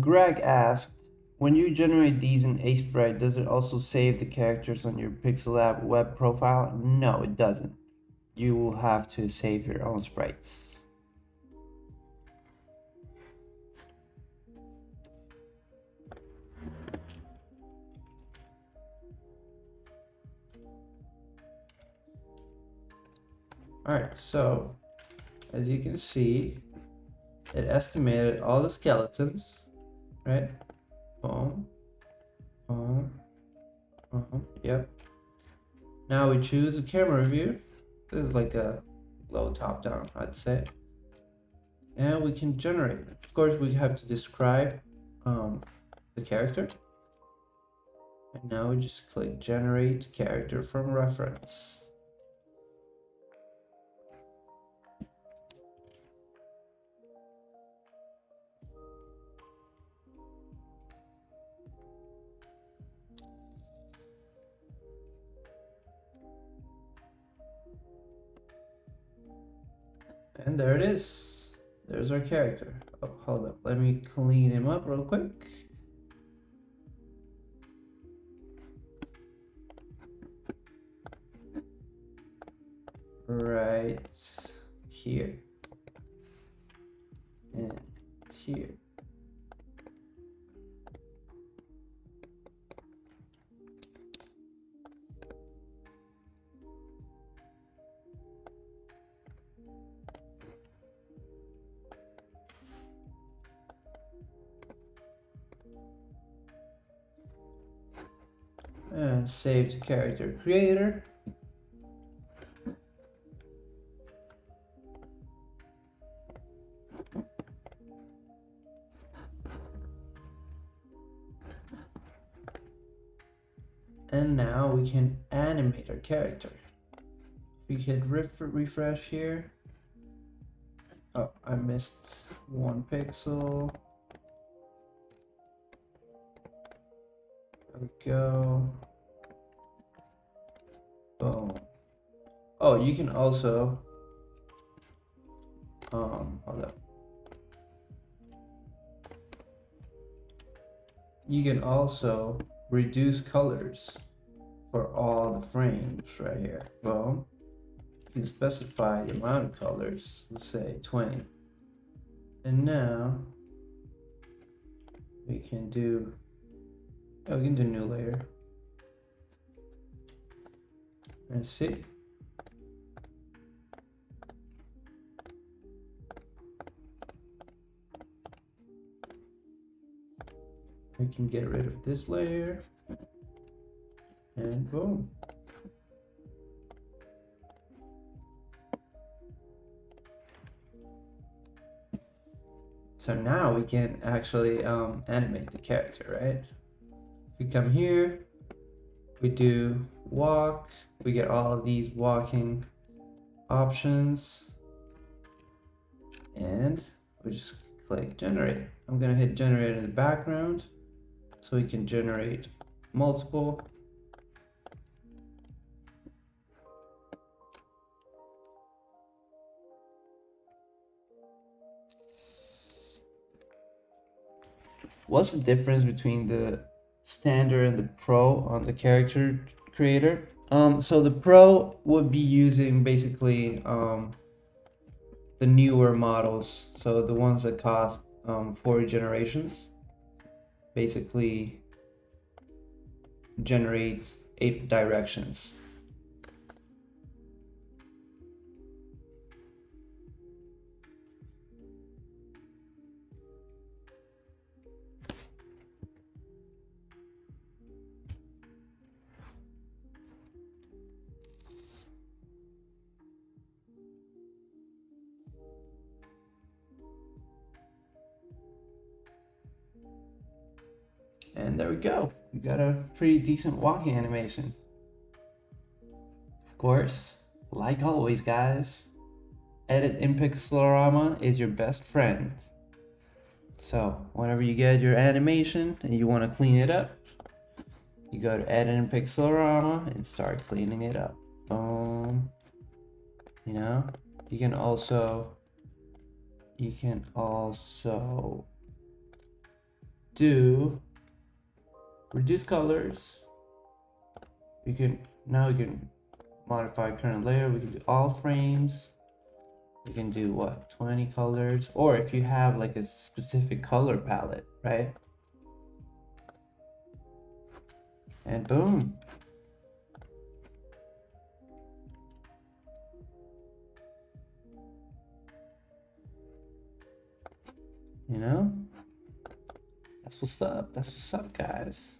Greg asked, when you generate these in Sprite, does it also save the characters on your PixelLab web profile? No, it doesn't. You will have to save your own sprites. Alright, so as you can see, it estimated all the skeletons, right? Boom, boom, boom, yep. Now we choose a camera view. This is like a low top down, I'd say. And we can generate it. Of course, we have to describe the character. And now we just click generate character from reference. And there it is. There's our character. Oh, hold up. Let me clean him up real quick. Right here. And here. And save to character creator. And now we can animate our character. We can refresh here. Oh, I missed one pixel. There we go. Boom. Oh, you can also hold up. You can also reduce colors for all the frames right here. Boom. You can specify the amount of colors, let's say 20. And now we can do, oh, we can do new layer. And see. We can get rid of this layer. And boom. So now we can actually animate the character, right? If we come here, we do walk, we get all of these walking options, and we just click generate. I'm gonna hit generate in the background so we can generate multiple. What's the difference between the standard and the pro on the character creator? So the pro would be using basically the newer models, so the ones that cost 4 generations, basically generates 8 directions. And there we go. We got a pretty decent walking animation. Of course, like always, guys, edit in Pixelorama is your best friend. So whenever you get your animation and you want to clean it up, you go to edit in Pixelorama and start cleaning it up. Boom. You know, you can also do reduce colors. You can modify current layer. We can do all frames. You can do what, 20 colors, or if you have like a specific color palette, right? And boom. You know, that's what's up. That's what's up, guys.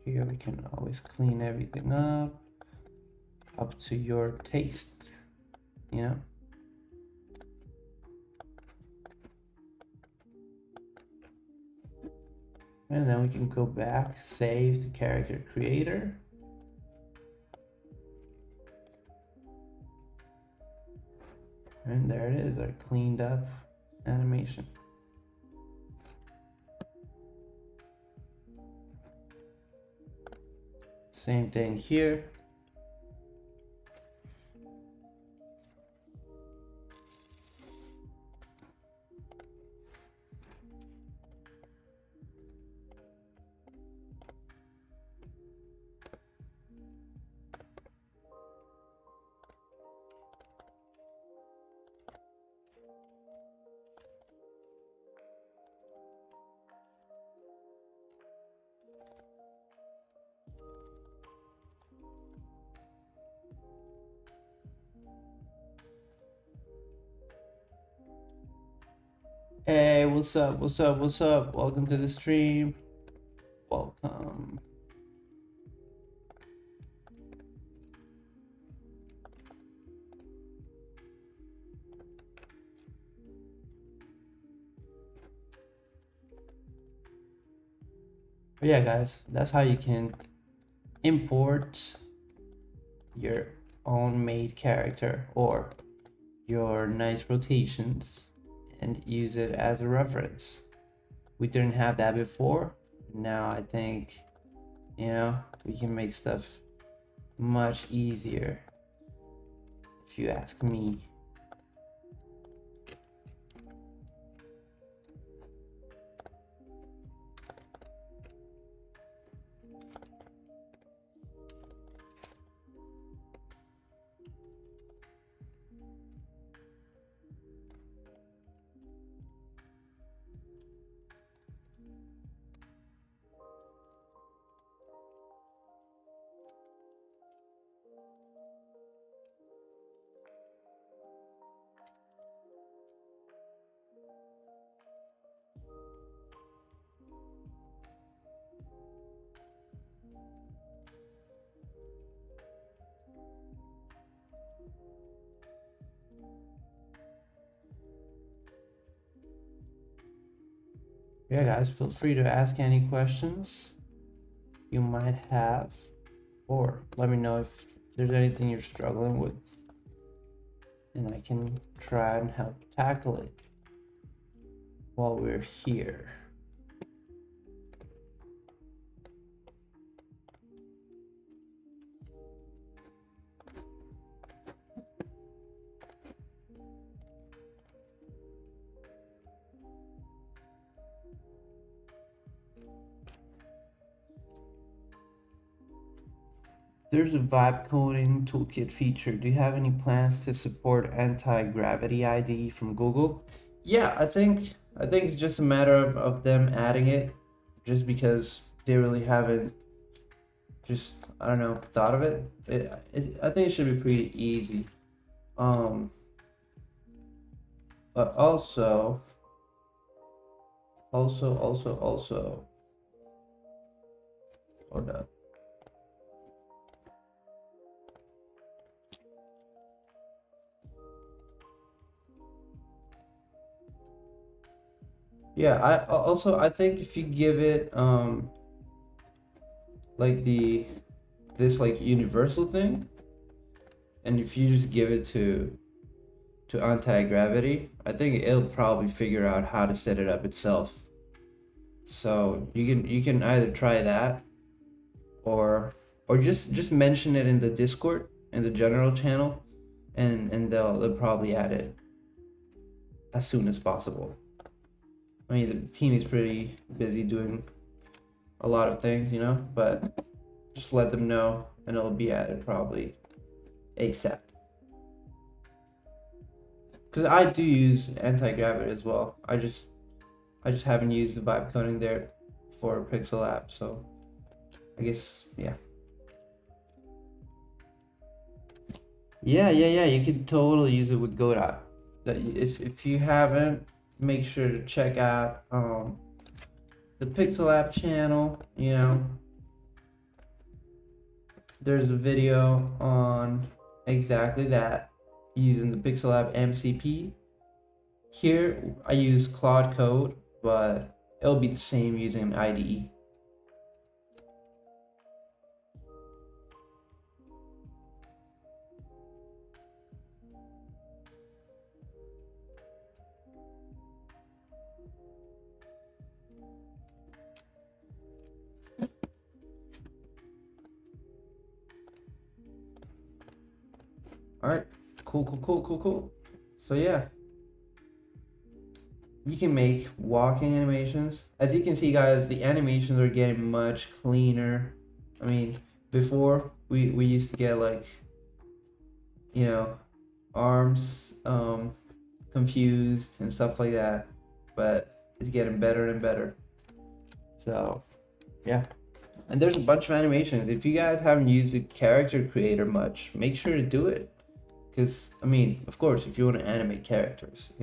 Here we can always clean everything up to your taste, you know. And then we can go back, save the character creator. And there it is, our cleaned up animation. Same thing here. Hey, what's up? What's up? What's up? Welcome to the stream. Welcome. But yeah, guys, that's how you can import your own made character or your nice rotations and use it as a reference. We didn't have that before. Now I think, you know, we can make stuff much easier, if you ask me. Yeah, guys, feel free to ask any questions you might have, or let me know if there's anything you're struggling with, and I can try and help tackle it while we're here. There's a vibe coding toolkit feature. Do you have any plans to support anti-gravity ID from Google? Yeah, I think it's just a matter of them adding it, just because they really haven't just, I don't know, thought of it. I think it should be pretty easy. But also, hold up. Yeah, I think if you give it like this like universal thing, and if you just give it to anti-gravity, I think it'll probably figure out how to set it up itself. So you can either try that, or just mention it in the Discord, in the general channel, and they'll probably add it as soon as possible. I mean, the team is pretty busy doing a lot of things, but just let them know and it'll be added probably ASAP. Because I do use anti-gravity as well. I just haven't used the vibe coding there for PixelLab, so I guess yeah. Yeah. You could totally use it with Godot. If you haven't, make sure to check out the PixelLab channel. There's a video on exactly that using the PixelLab MCP. Here I use Claude Code, but it'll be the same using an IDE. All right, cool. So yeah, you can make walking animations. As you can see, guys, the animations are getting much cleaner. I mean, before we used to get like, arms confused and stuff like that, but it's getting better and better. So yeah. And there's a bunch of animations. If you guys haven't used the character creator much, make sure to do it. Because, I mean, of course, if you want to animate characters,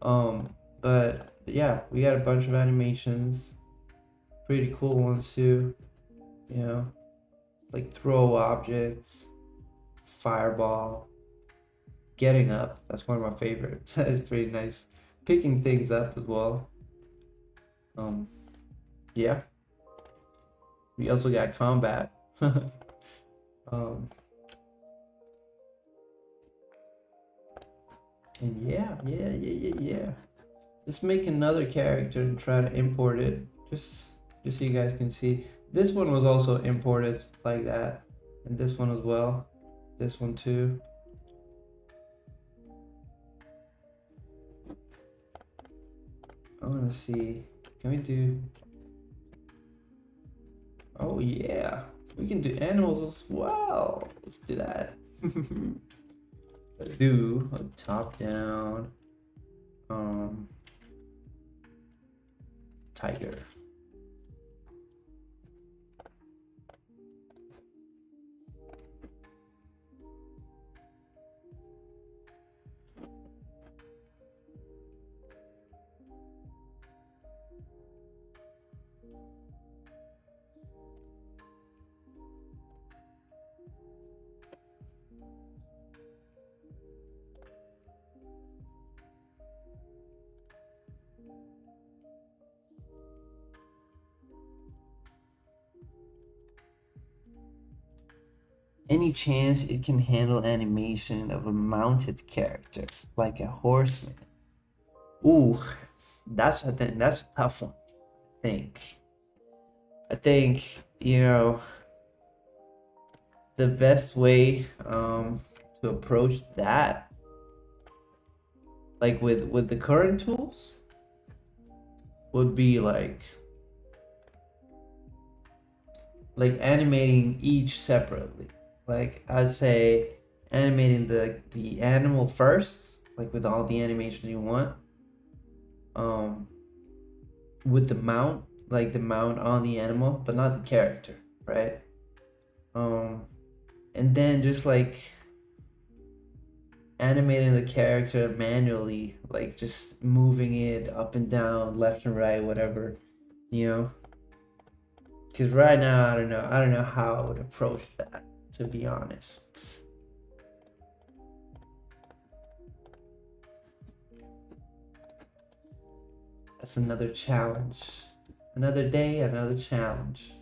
um, but yeah, we got a bunch of animations, pretty cool ones too, you know, like throw objects, fireball, getting up. That's one of my favorites. That is pretty nice. Picking things up as well. Um, yeah. We also got combat. um, and yeah. Let's make another character and try to import it. Just so you guys can see. This one was also imported like that, and this one as well. This one too. I want to see. Can we do? Oh yeah, we can do animals as well. Let's do that. Let's do a top-down tiger. Any chance it can handle animation of a mounted character, like a horseman? Ooh, that's a thing. That's a tough one. Think. I think the best way to approach that, like with the current tools, would be like animating each separately. Like I'd say animating the animal first, like with all the animation you want. Um, with the mount, like the mount on the animal, but not the character, right? Um, and then just like animating the character manually, like just moving it up and down, left and right, whatever, you know. Because right now, I don't know how I would approach that, to be honest. That's another challenge. Another day, another challenge.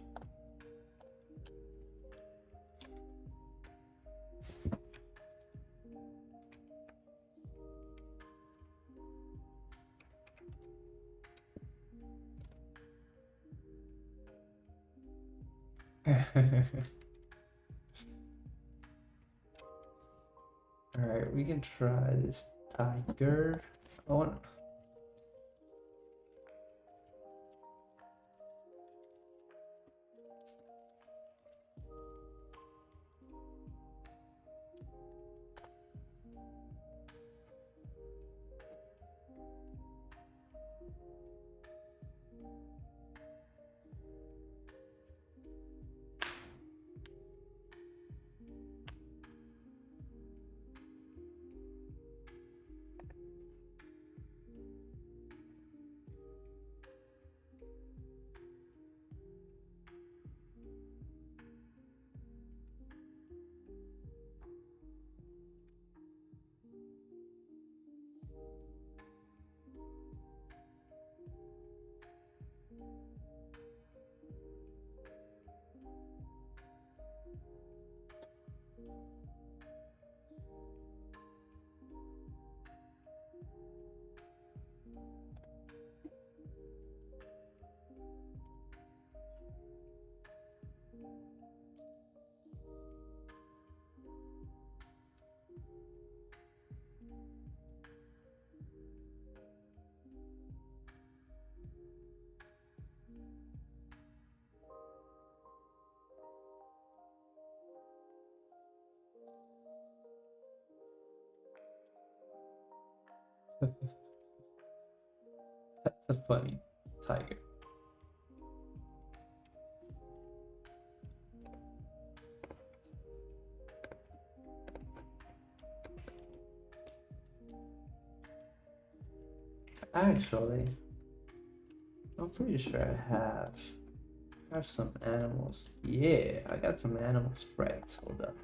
Alright, we can try this tiger. I want. That's a funny tiger. Actually, I'm pretty sure I have some animals. Yeah, I got some animal sprites. Hold up.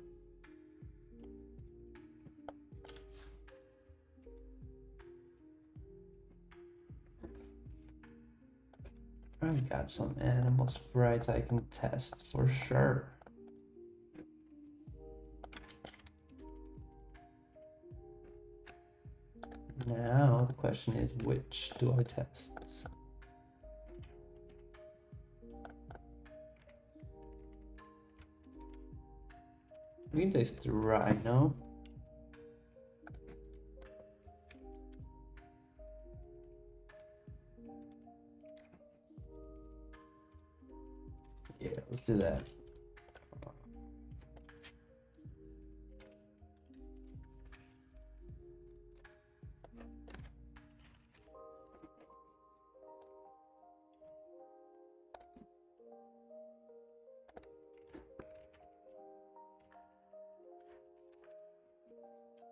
I got some animal sprites I can test for sure. Now the question is, which do I test? We can test the rhino. Yeah, let's do that.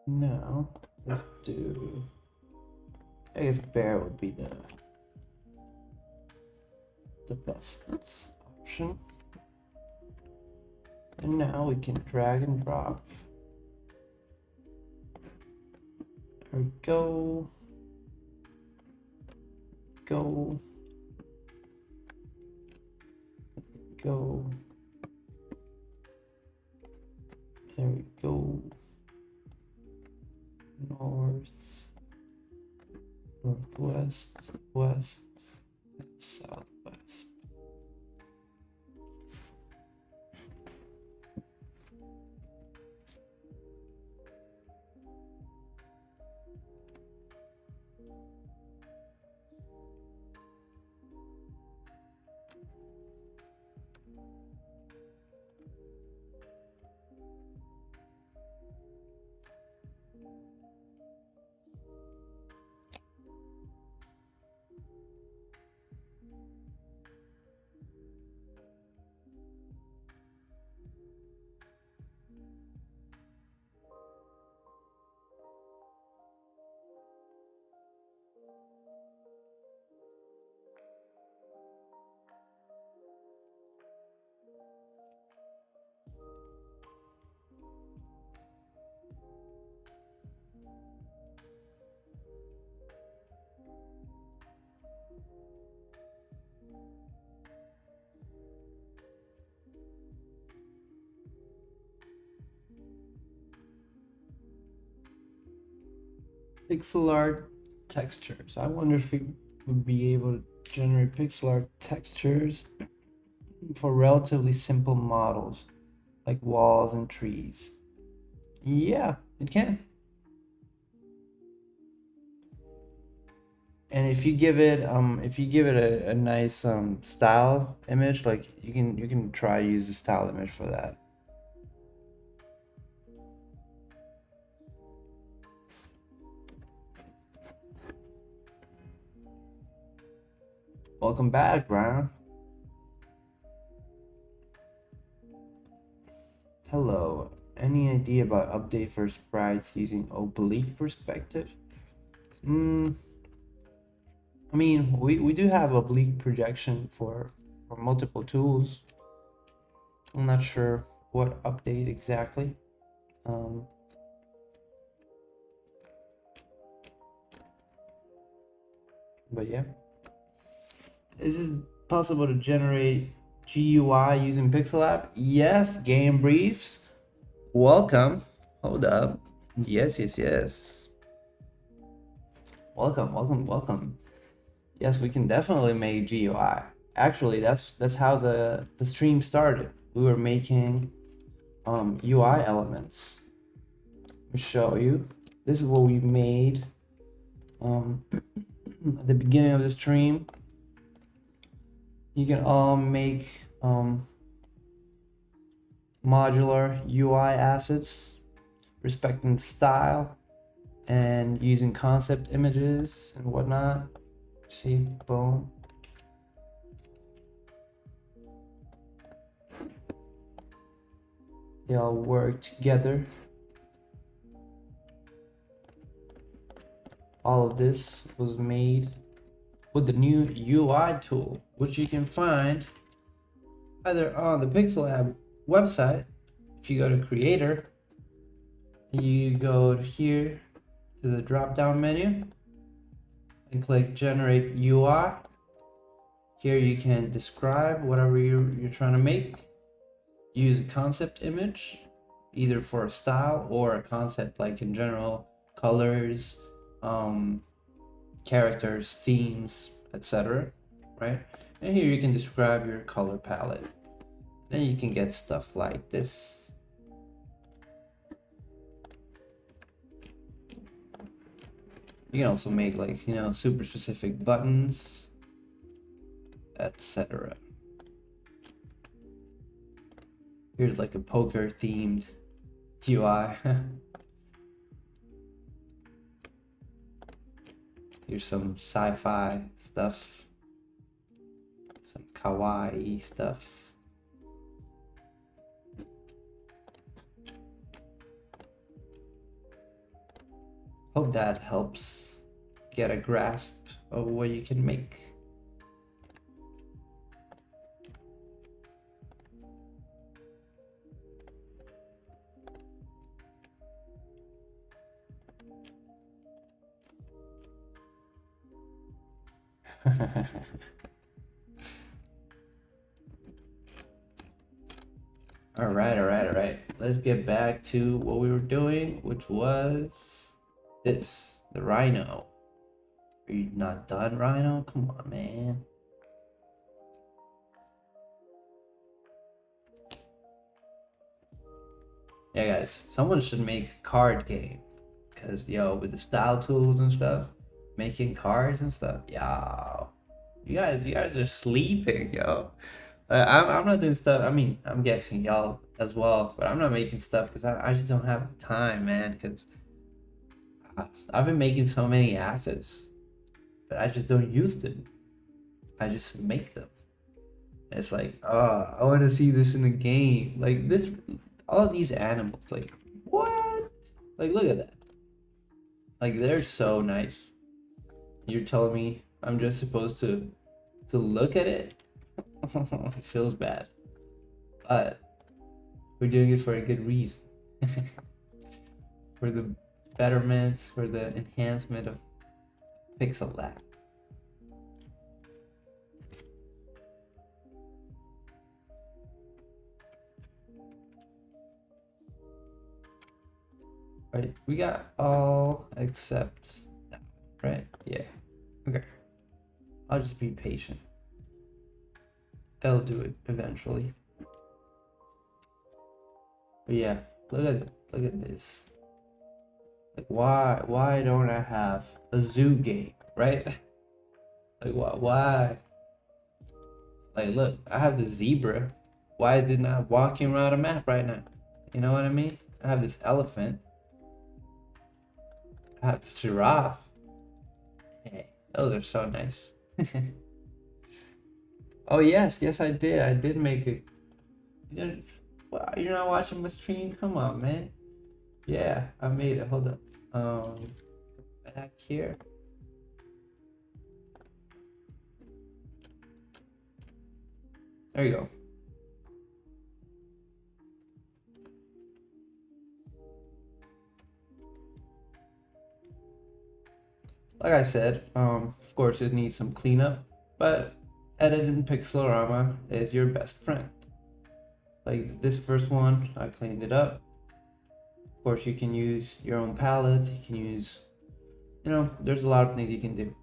Now, let's do, I guess bear would be the best option. And now we can drag and drop. There we go. Go. Go. There we go. North, northwest, west, and southwest. Pixel art textures. I wonder if we would be able to generate pixel art textures for relatively simple models like walls and trees. Yeah, it can. And if you give it a nice style image, like you can try to use the style image for that. Welcome back, Ryan. Hello. Any idea about update for sprites using oblique perspective? I mean, we do have oblique projection for multiple tools. I'm not sure what update exactly. Um, but yeah. Is it possible to generate GUI using PixelLab? Yes, game briefs. Welcome. Hold up. Yes, yes, yes. Welcome, welcome, welcome. Yes, we can definitely make GUI. Actually, that's how the stream started. We were making UI elements. Let me show you. This is what we made at the beginning of the stream. You can all make modular UI assets, respecting style and using concept images and whatnot. See, boom. They all work together. All of this was made with the new UI tool, which you can find either on the PixelLab website. If you go to Creator, you go here to the drop-down menu and click Generate UI. Here you can describe whatever you're trying to make. Use a concept image, either for a style or a concept, like in general, colors, characters, themes, etc. Right? And here you can describe your color palette. Then you can get stuff like this. You can also make, like, you know, super specific buttons, etc. Here's like a poker themed UI. Here's some sci-fi stuff, some kawaii stuff. Hope that helps get a grasp of what you can make. All right. Let's get back to what we were doing, which was this, the rhino. Are you not done, Rhino? Come on, man. Yeah, guys, someone should make a card game. Cause yo, with the style tools and stuff, making cards and stuff, yo, you guys are sleeping, yo. I'm not doing stuff. I mean, I'm guessing y'all as well, but I'm not making stuff because I just don't have the time, man. Because I've been making so many assets, but I just don't use them. I just make them. It's like, oh, I want to see this in the game. Like this, all of these animals. Like what? Like look at that. Like they're so nice. You're telling me I'm just supposed to look at it? It feels bad, but we're doing it for a good reason. For the betterment, for the enhancement of PixelLab. Right, we got all except that, right? Yeah. Okay. I'll just be patient. They'll do it eventually. But yeah, look at this. Like why don't I have a zoo game, right? Like why? Like look, I have the zebra. Why is it not walking around a map right now? You know what I mean? I have this elephant. I have this giraffe. Hey, those are so nice. Oh yes, I did. I did make it. You didn't, well, you're not watching my stream? Come on, man. Yeah, I made it. Hold up. Back here. There you go. Like I said, of course it needs some cleanup, but editing Pixelorama is your best friend. Like this first one, I cleaned it up. Of course, you can use your own palette. You can use, there's a lot of things you can do.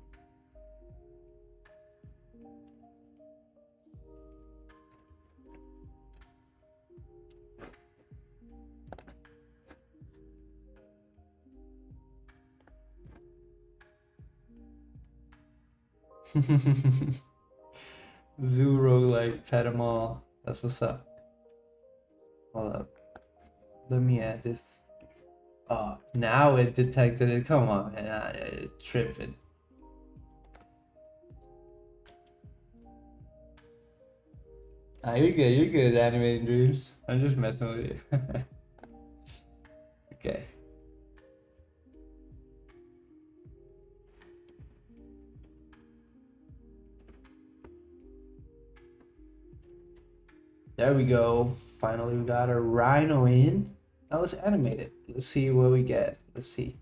Zoo roguelike, pet 'em all. That's what's up. Hold up. Let me add this. Oh, now it detected it. Come on, man. It's tripping. Ah, you're good. You're good at animating dreams. I'm just messing with you. Okay. There we go. Finally, we got a rhino in. Now let's animate it. Let's see what we get. Let's see.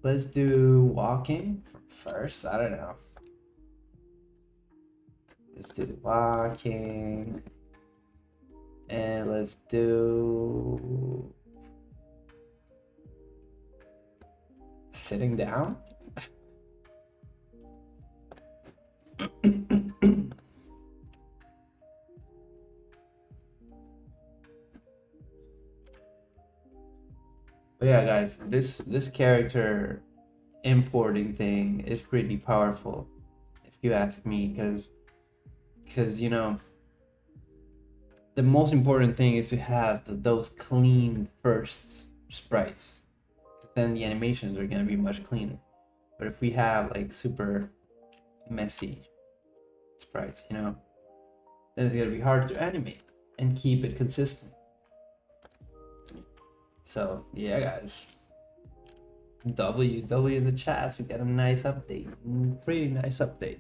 Let's do walking first. I don't know. Let's do walking. And let's do sitting down. But yeah, guys, this character importing thing is pretty powerful, if you ask me, because the most important thing is to have those clean first sprites. Then the animations are gonna be much cleaner. But if we have like super messy sprites, then it's gonna be hard to animate and keep it consistent. So yeah, guys. W in the chat. We got a nice update. Pretty nice update.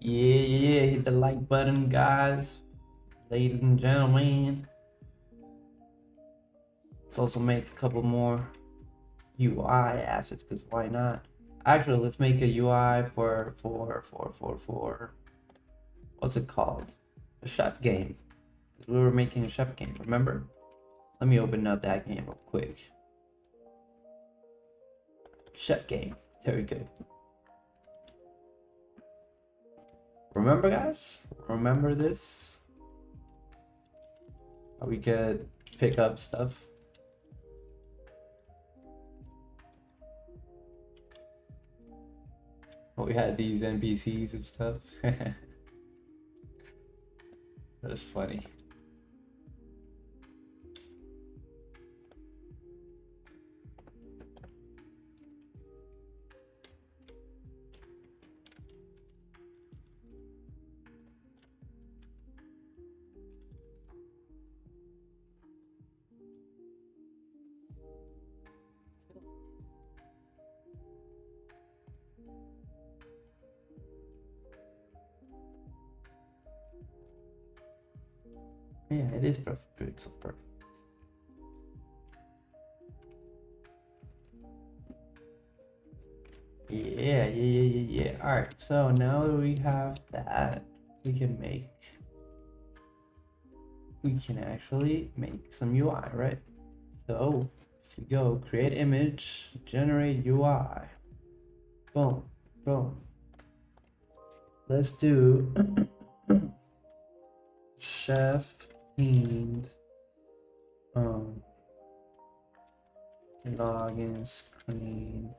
Yeah, hit the like button, guys, ladies and gentlemen. Let's also make a couple more UI assets, because why not? Actually, let's make a UI for what's it called? A chef game. We were making a chef game, remember? Let me open up that game real quick. Chef game. Very good. Remember, guys? Remember this? How we could pick up stuff. Oh, we had these NPCs and stuff. That's funny. Yeah, it is perfect. Pixel perfect. Yeah. All right. So now that we have that, we can actually make some UI, right? So if you go create image, generate UI, boom, boom. Let's do chef and login screen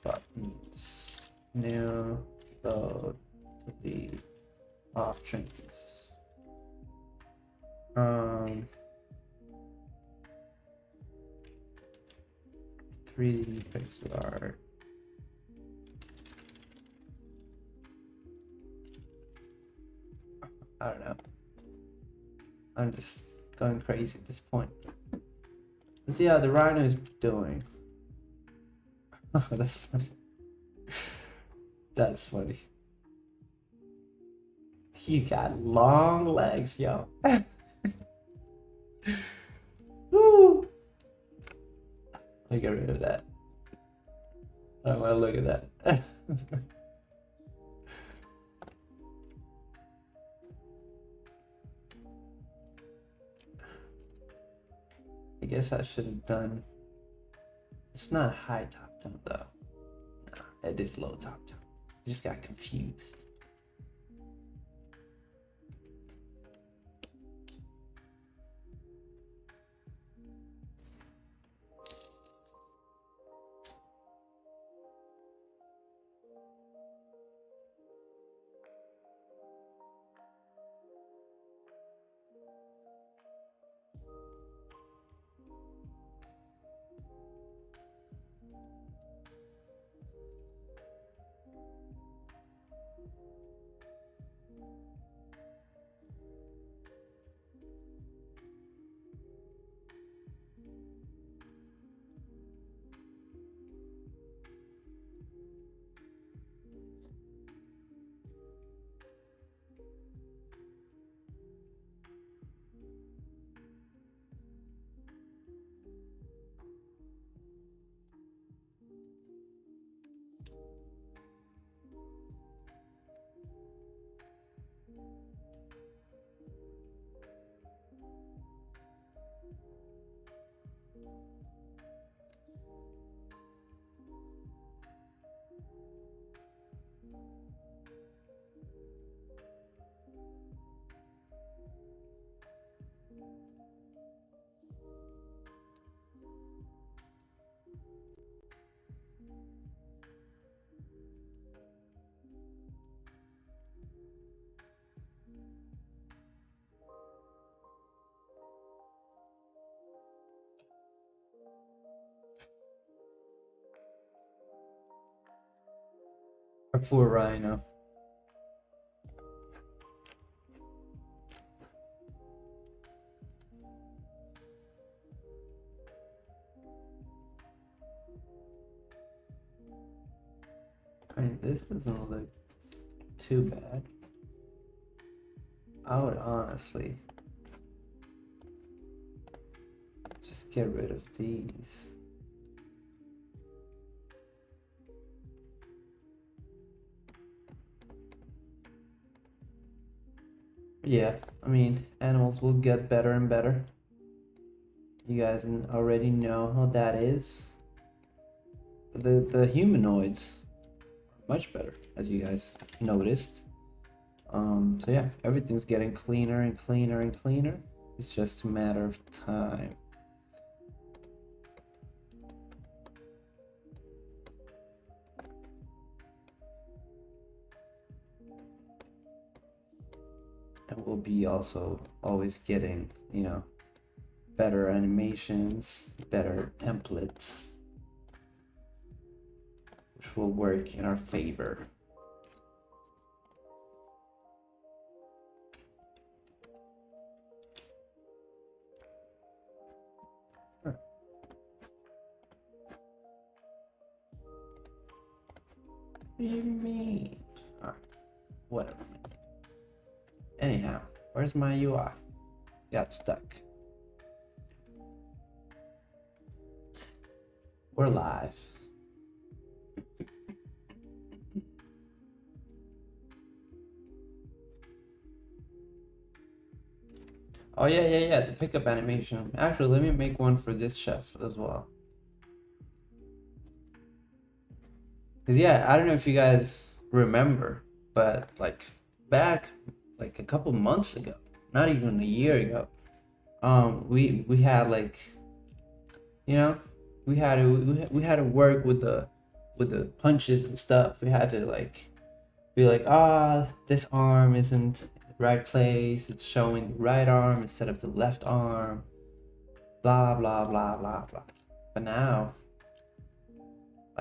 buttons. New load the options. 3D pixel art. I don't know. I'm just going crazy at this point. Let's see how the rhino is doing. That's funny. That's funny. He's got long legs, yo. Woo! Let me get rid of that. I don't want to look at that. I guess I should have done. It's not high top down though. Nah, it is low top down. I just got confused. A poor rhino. I mean, this doesn't look too bad. I would honestly just get rid of these. Yeah, I mean, animals will get better and better. You guys already know how that is. The humanoids are much better, as you guys noticed. So yeah, everything's getting cleaner and cleaner and cleaner. It's just a matter of time. And we'll be also always getting, you know, better animations, better templates, which will work in our favor. What do you mean? Alright, whatever. Anyhow, where's my UI? Got stuck. We're live. Oh yeah, the pickup animation. Actually, let me make one for this chef as well. Cause yeah, I don't know if you guys remember, but like back like a couple months ago, not even a year ago, we had like, you know, we had to work with the punches and stuff. We had to like be like, ah, this arm isn't the right place. It's showing the right arm instead of the left arm. Blah blah blah blah blah. But now,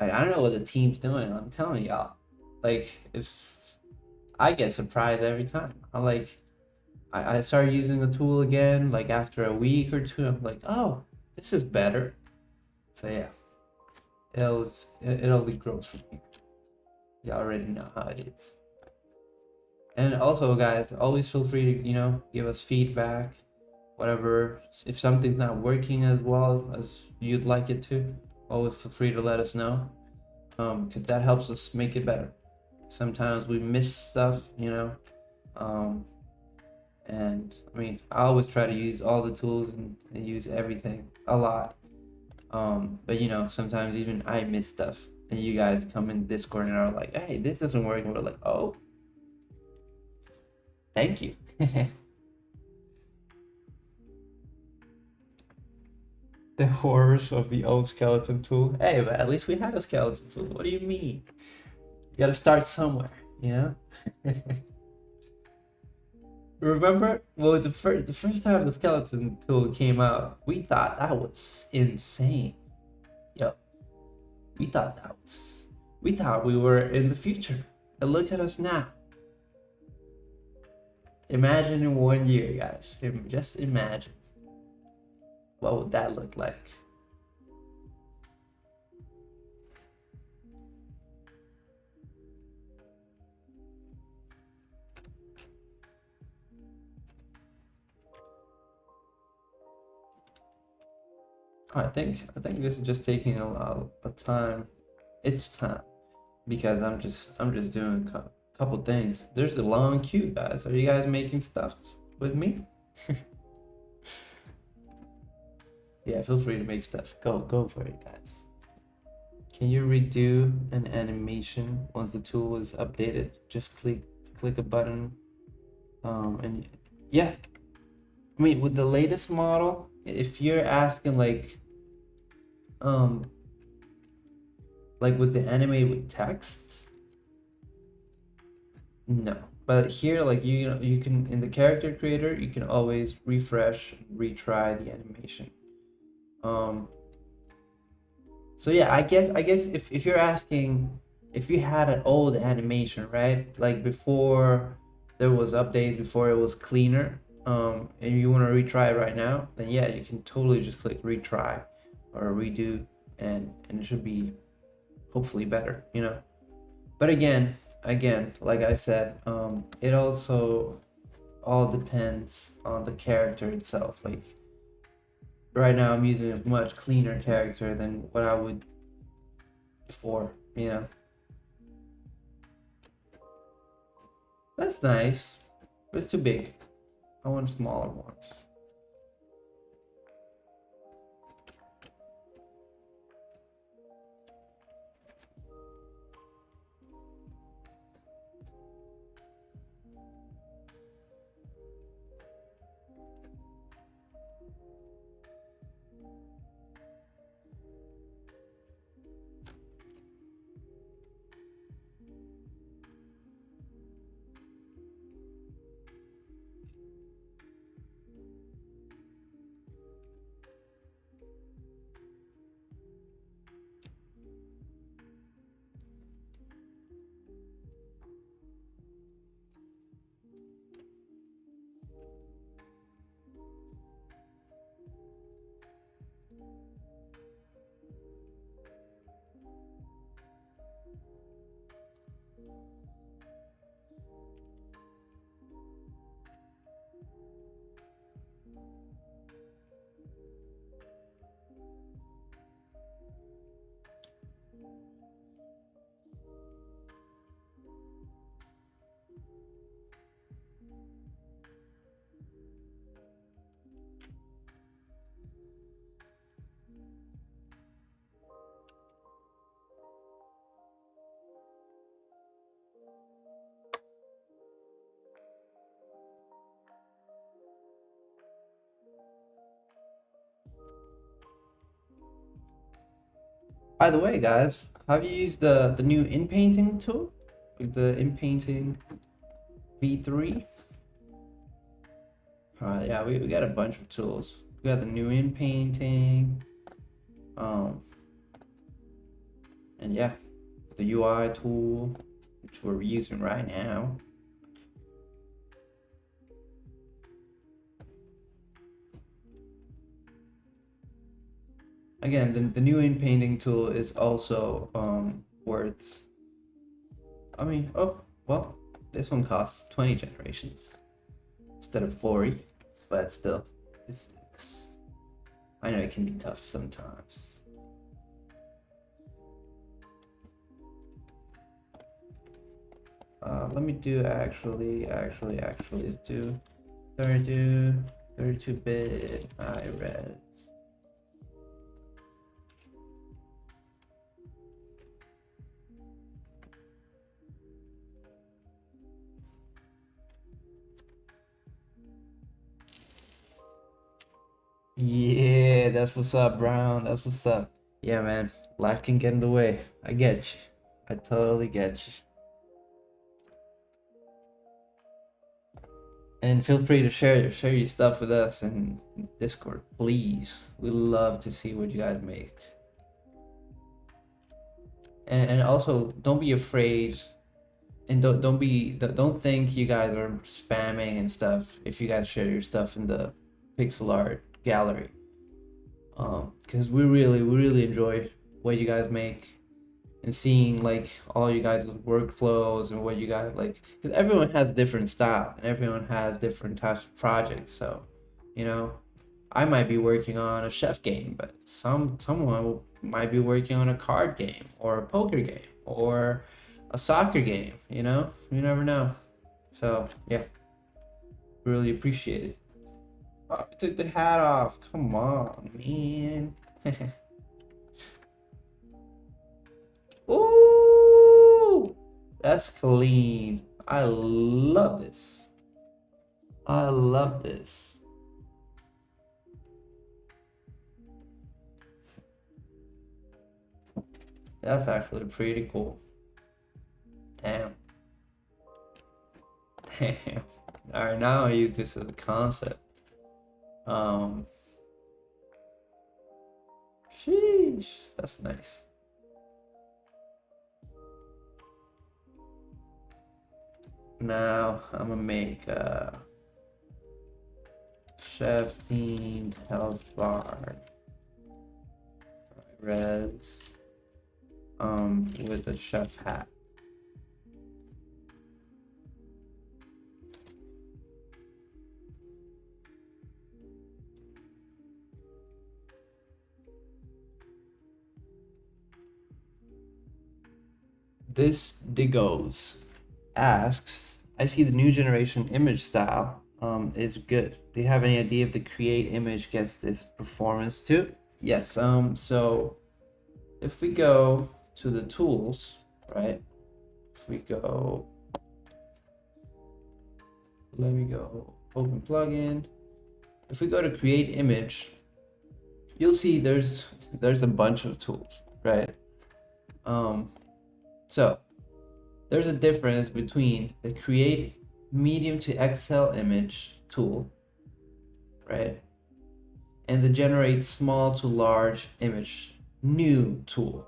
like, I don't know what the team's doing. I'm telling y'all, like, it's I get surprised every time. I started using the tool again, like after a week or two. I'm like, oh, this is better. So yeah, it only grows from here. You already know how it is. And also, guys, always feel free to give us feedback, whatever. If something's not working as well as you'd like it to, always feel free to let us know, because that helps us make it better. Sometimes we miss stuff, um, and I mean, I always try to use all the tools and use everything a lot. But sometimes even I miss stuff, and you guys come in Discord and are like, "Hey, this doesn't work," and we're like, "Oh, thank you." The horrors of the old skeleton tool. Hey, but at least we had a skeleton tool. What do you mean? You gotta start somewhere, you know? Remember? Well, the first time the skeleton tool came out, we thought that was insane. Yo, we thought we thought we were in the future. And look at us now. Imagine in 1 year, guys. Just imagine. What would that look like? I think this is just taking a lot of time. It's time because I'm just doing a couple things. There's a long queue, guys. Are you guys making stuff with me? Yeah, feel free to make stuff. Go for it, guys. Can you redo an animation once the tool is updated? Just click a button, and yeah. I mean, with the latest model, if you're asking um, like with the animate with text, no. But here, like you can in the character creator, you can always refresh, retry the animation. Um, so yeah, I guess if you're asking if you had an old animation, right? Like before there was updates, before it was cleaner, and you want to retry it right now, then yeah, you can totally just click retry or redo, and it should be hopefully better, But again, like I said, it also all depends on the character itself. Like right now, I'm using a much cleaner character than what I would before. That's nice, but it's too big. I want smaller ones. By the way, guys, have you used the new inpainting tool? Like the inpainting V3? Yeah, we got a bunch of tools. We got the new inpainting, um, and yeah, the UI tool, which we're using right now. Again, the new inpainting tool is also worth. I mean, oh well, this one costs 20 generations instead of 40, but still, it's I know it can be tough sometimes. Let me do actually do 32-bit high res. Yeah, that's what's up, Brown. That's what's up. Yeah, man. Life can get in the way. I get you. I totally get you. And feel free to share your stuff with us in Discord, please. We love to see what you guys make. And also don't be afraid, and don't think you guys are spamming and stuff if you guys share your stuff in the pixel art gallery. Because we really enjoy what you guys make and seeing like all you guys' workflows and what you guys like, because everyone has different style and everyone has different types of projects. So, you know, I might be working on a chef game, but someone might be working on a card game or a poker game or a soccer game. You know, you never know. So yeah, really appreciate it. Oh, I took the hat off. Come on, man. Ooh, that's clean. I love this. I love this. That's actually pretty cool. Damn. Damn. All right, now I use this as a concept. Um, sheesh, that's nice. Now I'm gonna make a chef themed health bar. Res. With a chef hat. This Digos asks, I see the new generation image style is good. Do you have any idea if the create image gets this performance too? Yes, so if we go to the tools, right? If we go, let me go open plugin. If we go to create image, you'll see there's a bunch of tools, right? So there's a difference between the create medium to XL image tool, right? And the generate small to large image new tool.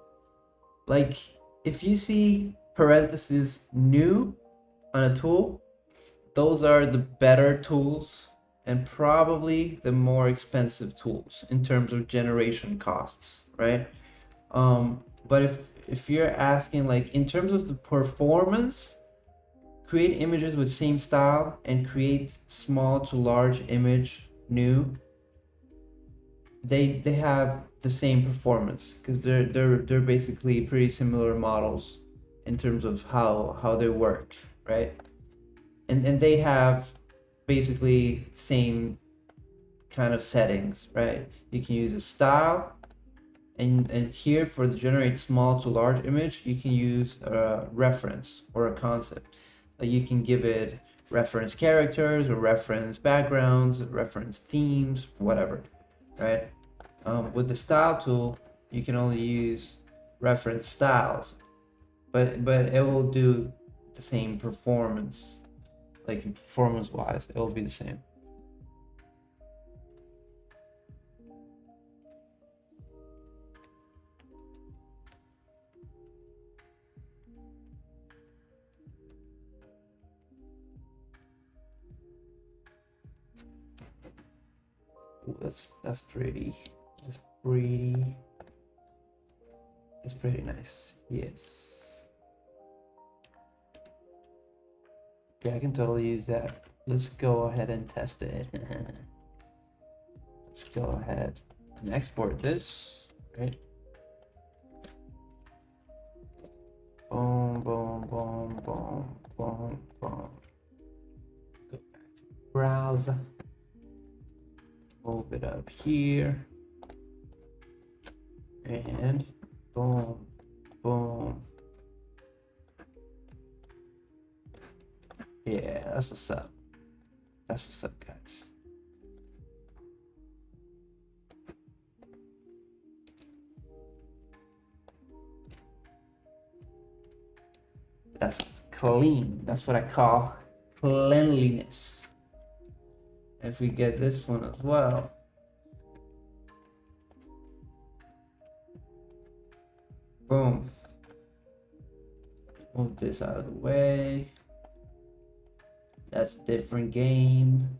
Like if you see parentheses new on a tool, those are the better tools and probably the more expensive tools in terms of generation costs, right? But if you're asking like in terms of the performance, create images with same style and create small to large image new, they have the same performance because they're basically pretty similar models in terms of how they work, right? And they have basically same kind of settings, right? You can use a style, and here for the generate small to large image, you can use a reference or a concept. Like you can give it reference characters or reference backgrounds, reference themes, whatever, right? With the style tool, you can only use reference styles, but it will do the same performance, like performance wise, it will be the same. Ooh, that's pretty. That's pretty. It's pretty nice. Yes. Yeah, I can totally use that. Let's go ahead and test it. Let's go ahead and export this, right? Boom, boom, boom, boom, boom, boom. Go back to browse. Move it up here. And boom, boom. Yeah, that's what's up. That's what's up, guys. That's clean. That's what I call cleanliness. If we get this one as well. Boom. Move this out of the way. That's a different game.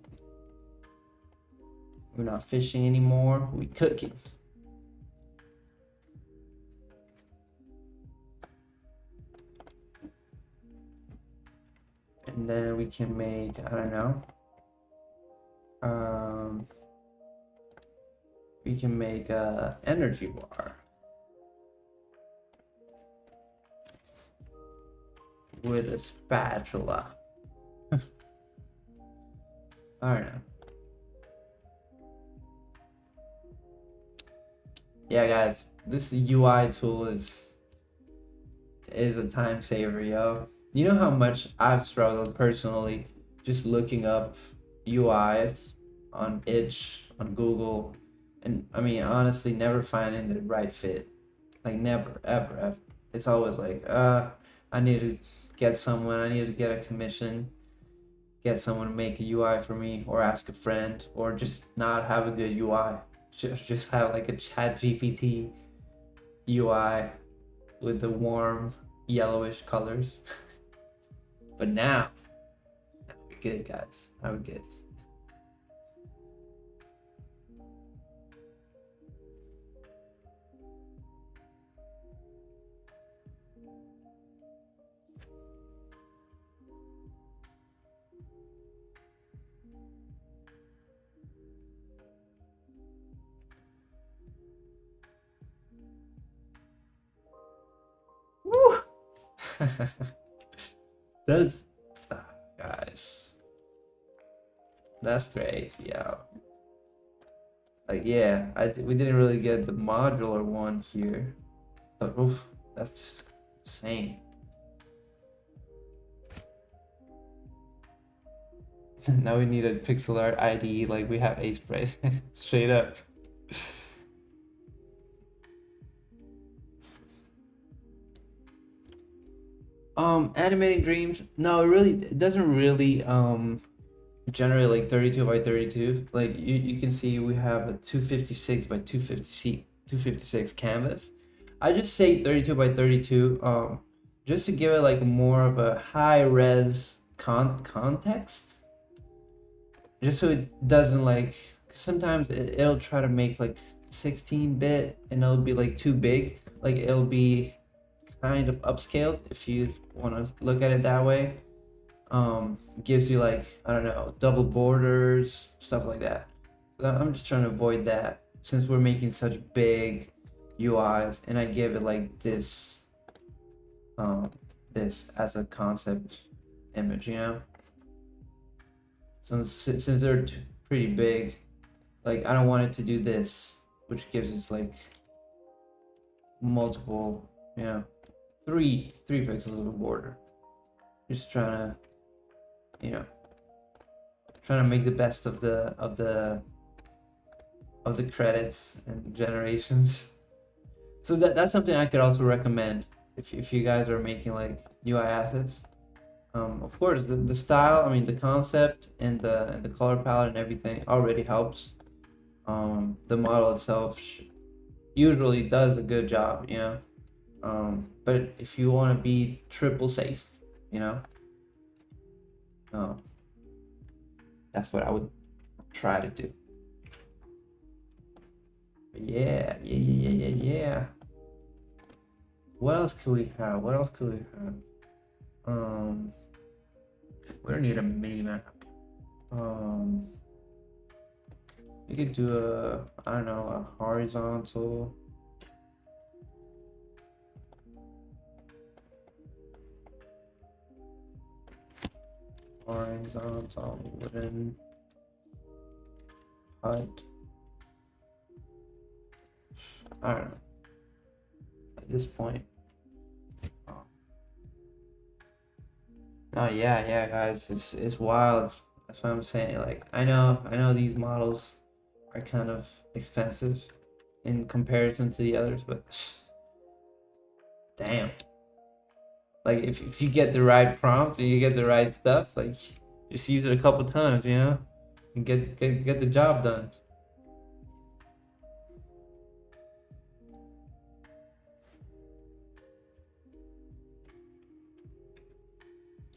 We're not fishing anymore. We cooking. And then we can make, I don't know. We can make a energy bar with a spatula. I don't know. Yeah, guys, this UI tool is a time saver, yo. You know how much I've struggled personally just looking up UIs on itch, on Google, and I mean honestly never finding the right fit. Like never, ever, ever. It's always like, I need to get someone, I need to get a commission, get someone to make a UI for me, or ask a friend, or just not have a good UI. Just have like a chat GPT UI with the warm yellowish colors. But now we're good, guys. Now we're good. Woo! That's guys. That's crazy, yo. Like yeah, we didn't really get the modular one here, but oof, that's just insane. Now we need a pixel art IDE like we have Ace Spray. Straight up. Animating dreams. No, it doesn't really generate like 32 by 32. Like you can see we have a 256 by 256 canvas. I just say 32 by 32 just to give it like more of a high res context. Just so it doesn't like, sometimes it'll try to make like 16-bit and it'll be like too big. Like it'll be kind of upscaled if you want to look at it that way. Gives you like, I don't know, double borders, stuff like that. So I'm just trying to avoid that since we're making such big UIs, and I give it like this this as a concept image, you know. So since they're pretty big, like I don't want it to do this, which gives us like multiple, you know, three pixels of a border. Just trying to, you know, trying to make the best of the credits and generations. So that's something I could also recommend if you guys are making like UI assets. Of course, the style, I mean, the concept and the color palette and everything already helps. The model itself usually does a good job, you know. But if you want to be triple safe, you know, um, that's what I would try to do. But yeah. What else could we have? What else could we have? We don't need a mini map. We could do I don't know, a horizontal. Horizontal wooden hut. I don't know. At this point. Oh yeah, guys, it's wild. That's what I'm saying. Like I know these models are kind of expensive in comparison to the others, but damn. Like if you get the right prompt and you get the right stuff, like just use it a couple times, you know, and get the job done.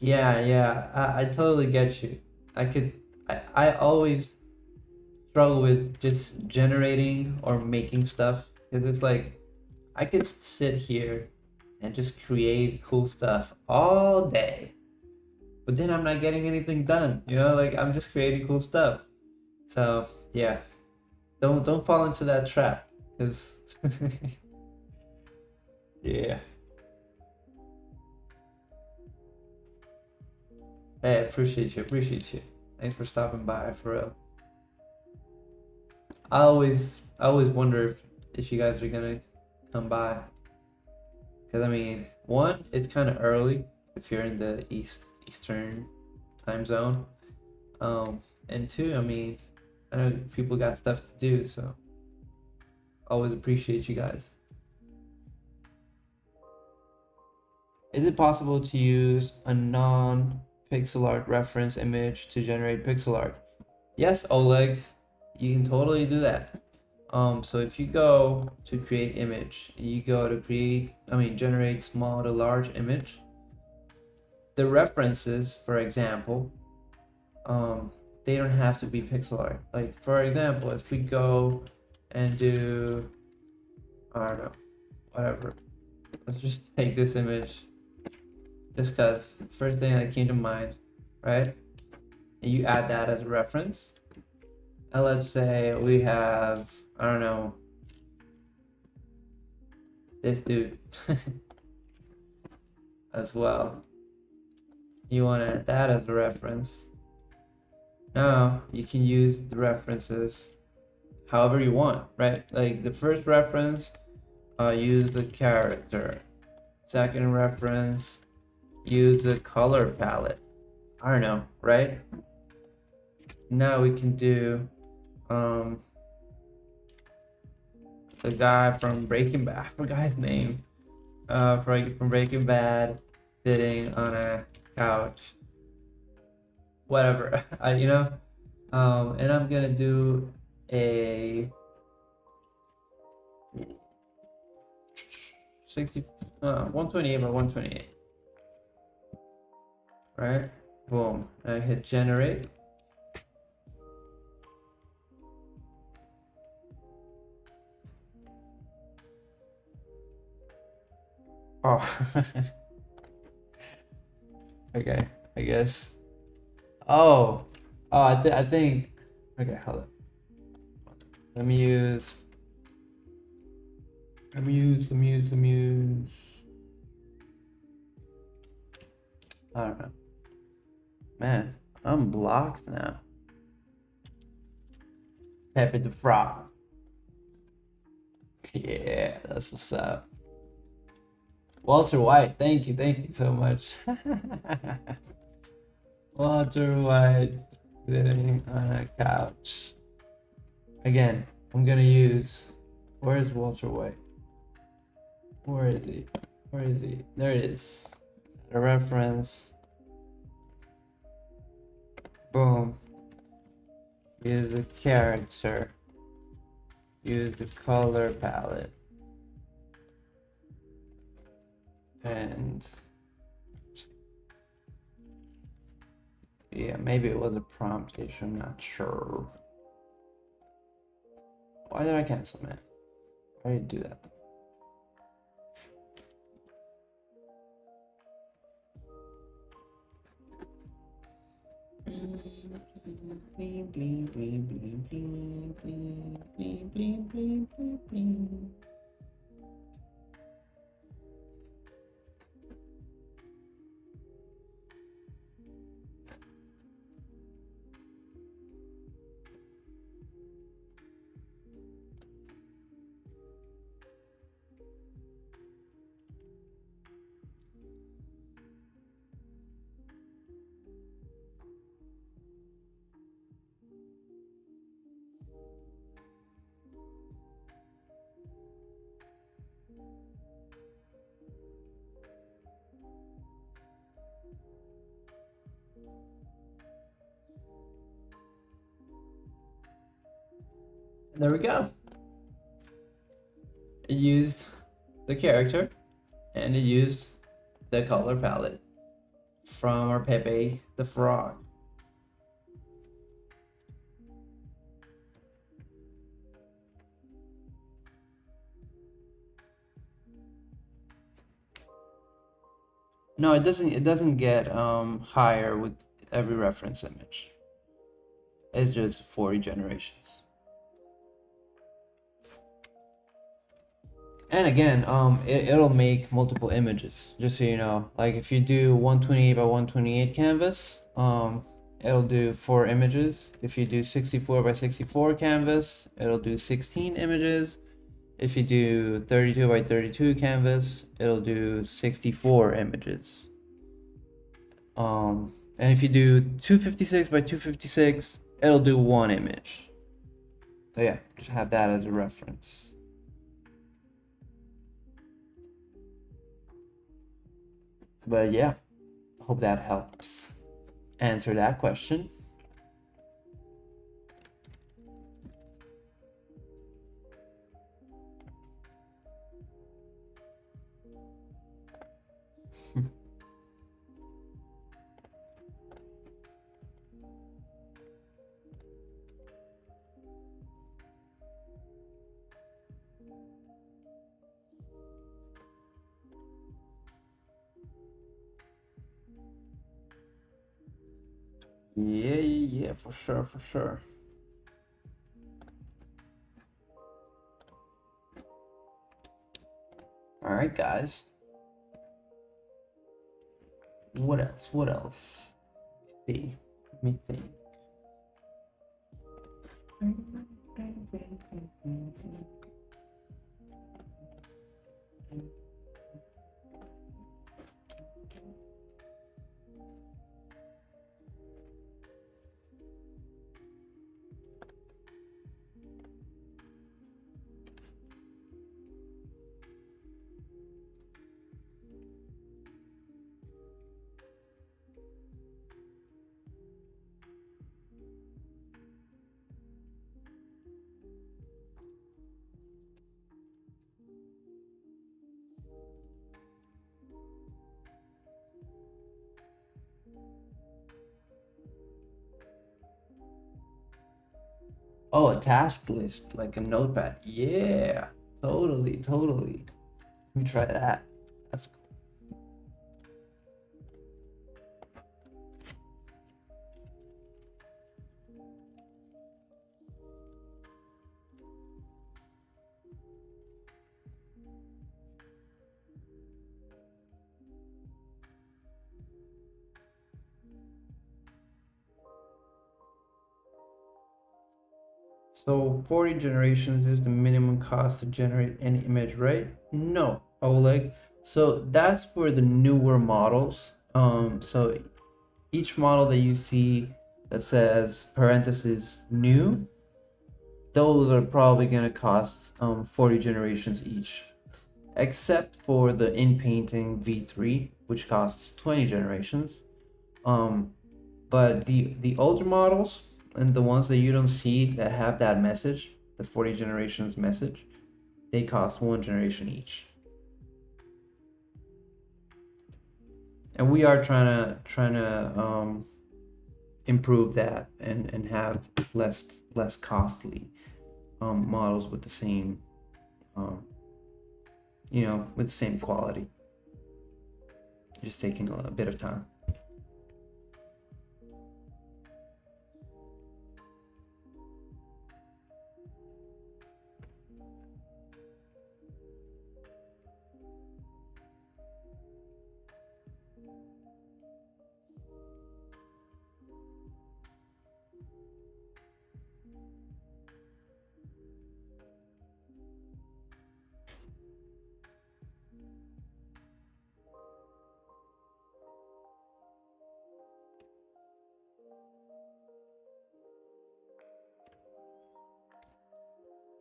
Yeah, I totally get you. I always struggle with just generating or making stuff because it's like I could sit here and just create cool stuff all day, but then I'm not getting anything done, you know, like I'm just creating cool stuff. So yeah, don't fall into that trap because yeah. Hey, appreciate you. Thanks for stopping by, for real. I always wonder if you guys are gonna come by, because I mean, one, it's kind of early if you're in the eastern time zone, and two, I mean, I know people got stuff to do, so always appreciate you guys. Is it possible to use a non-pixel art reference image to generate pixel art? Yes, Oleg, you can totally do that. So if you go to create image, you go to generate small to large image. The references, for example, they don't have to be pixel art. Like for example, if we go and do, I don't know, whatever. Let's just take this image, just cause first thing that came to mind, right? And you add that as a reference. And let's say we have, I don't know, this dude as well. You want to add that as a reference. Now you can use the references however you want, right? Like the first reference, use the character. Second reference, use the color palette. I don't know, right? Now we can do the guy from Breaking Bad. I forgot his name. From Breaking Bad, sitting on a couch. Whatever, you know. And I'm gonna do a 128 by 128. Right? Boom. I hit generate. Oh. Okay, I guess. Oh. Oh, I think. Okay, hold up. Let me use. Let me use. I don't know. Man, I'm blocked now. Pepe the Frog. Yeah, that's what's up. Walter White, thank you so much. Walter White sitting on a couch. Again, I'm gonna use. Where's Walter White? Where is he? Where is he? There it is. A reference. Boom. Use the character. Use the color palette. And yeah, maybe it was a prompt issue, I'm not sure. Why did I cancel, man? Why did you do that? There we go. It used the character and it used the color palette from our Pepe the Frog. No, it doesn't. It doesn't get higher with every reference image. It's just 40 generations. And again, it'll make multiple images, just so you know. Like if you do 128 by 128 canvas, it'll do 4 images. If you do 64 by 64 canvas, it'll do 16 images. If you do 32 by 32 canvas, it'll do 64 images. And if you do 256 by 256, it'll do 1 image. So yeah, just have that as a reference. But yeah, hope that helps answer that question. Yeah, for sure, for sure. All right, guys. What else? What else? Let's see. Let me think. Oh, a task list, like a notepad. Yeah, totally, totally. Let me try that. That's So 40 generations is the minimum cost to generate any image, right? No, Oleg. So that's for the newer models. So each model that you see that says parentheses new, those are probably going to cost 40 generations each, except for the in-painting V3, which costs 20 generations. But the older models and the ones that you don't see that have that message, the 40 generations message, they cost 1 generation each. And we are trying to improve that and have less costly models with the same um, with the same quality. Just taking a bit of time.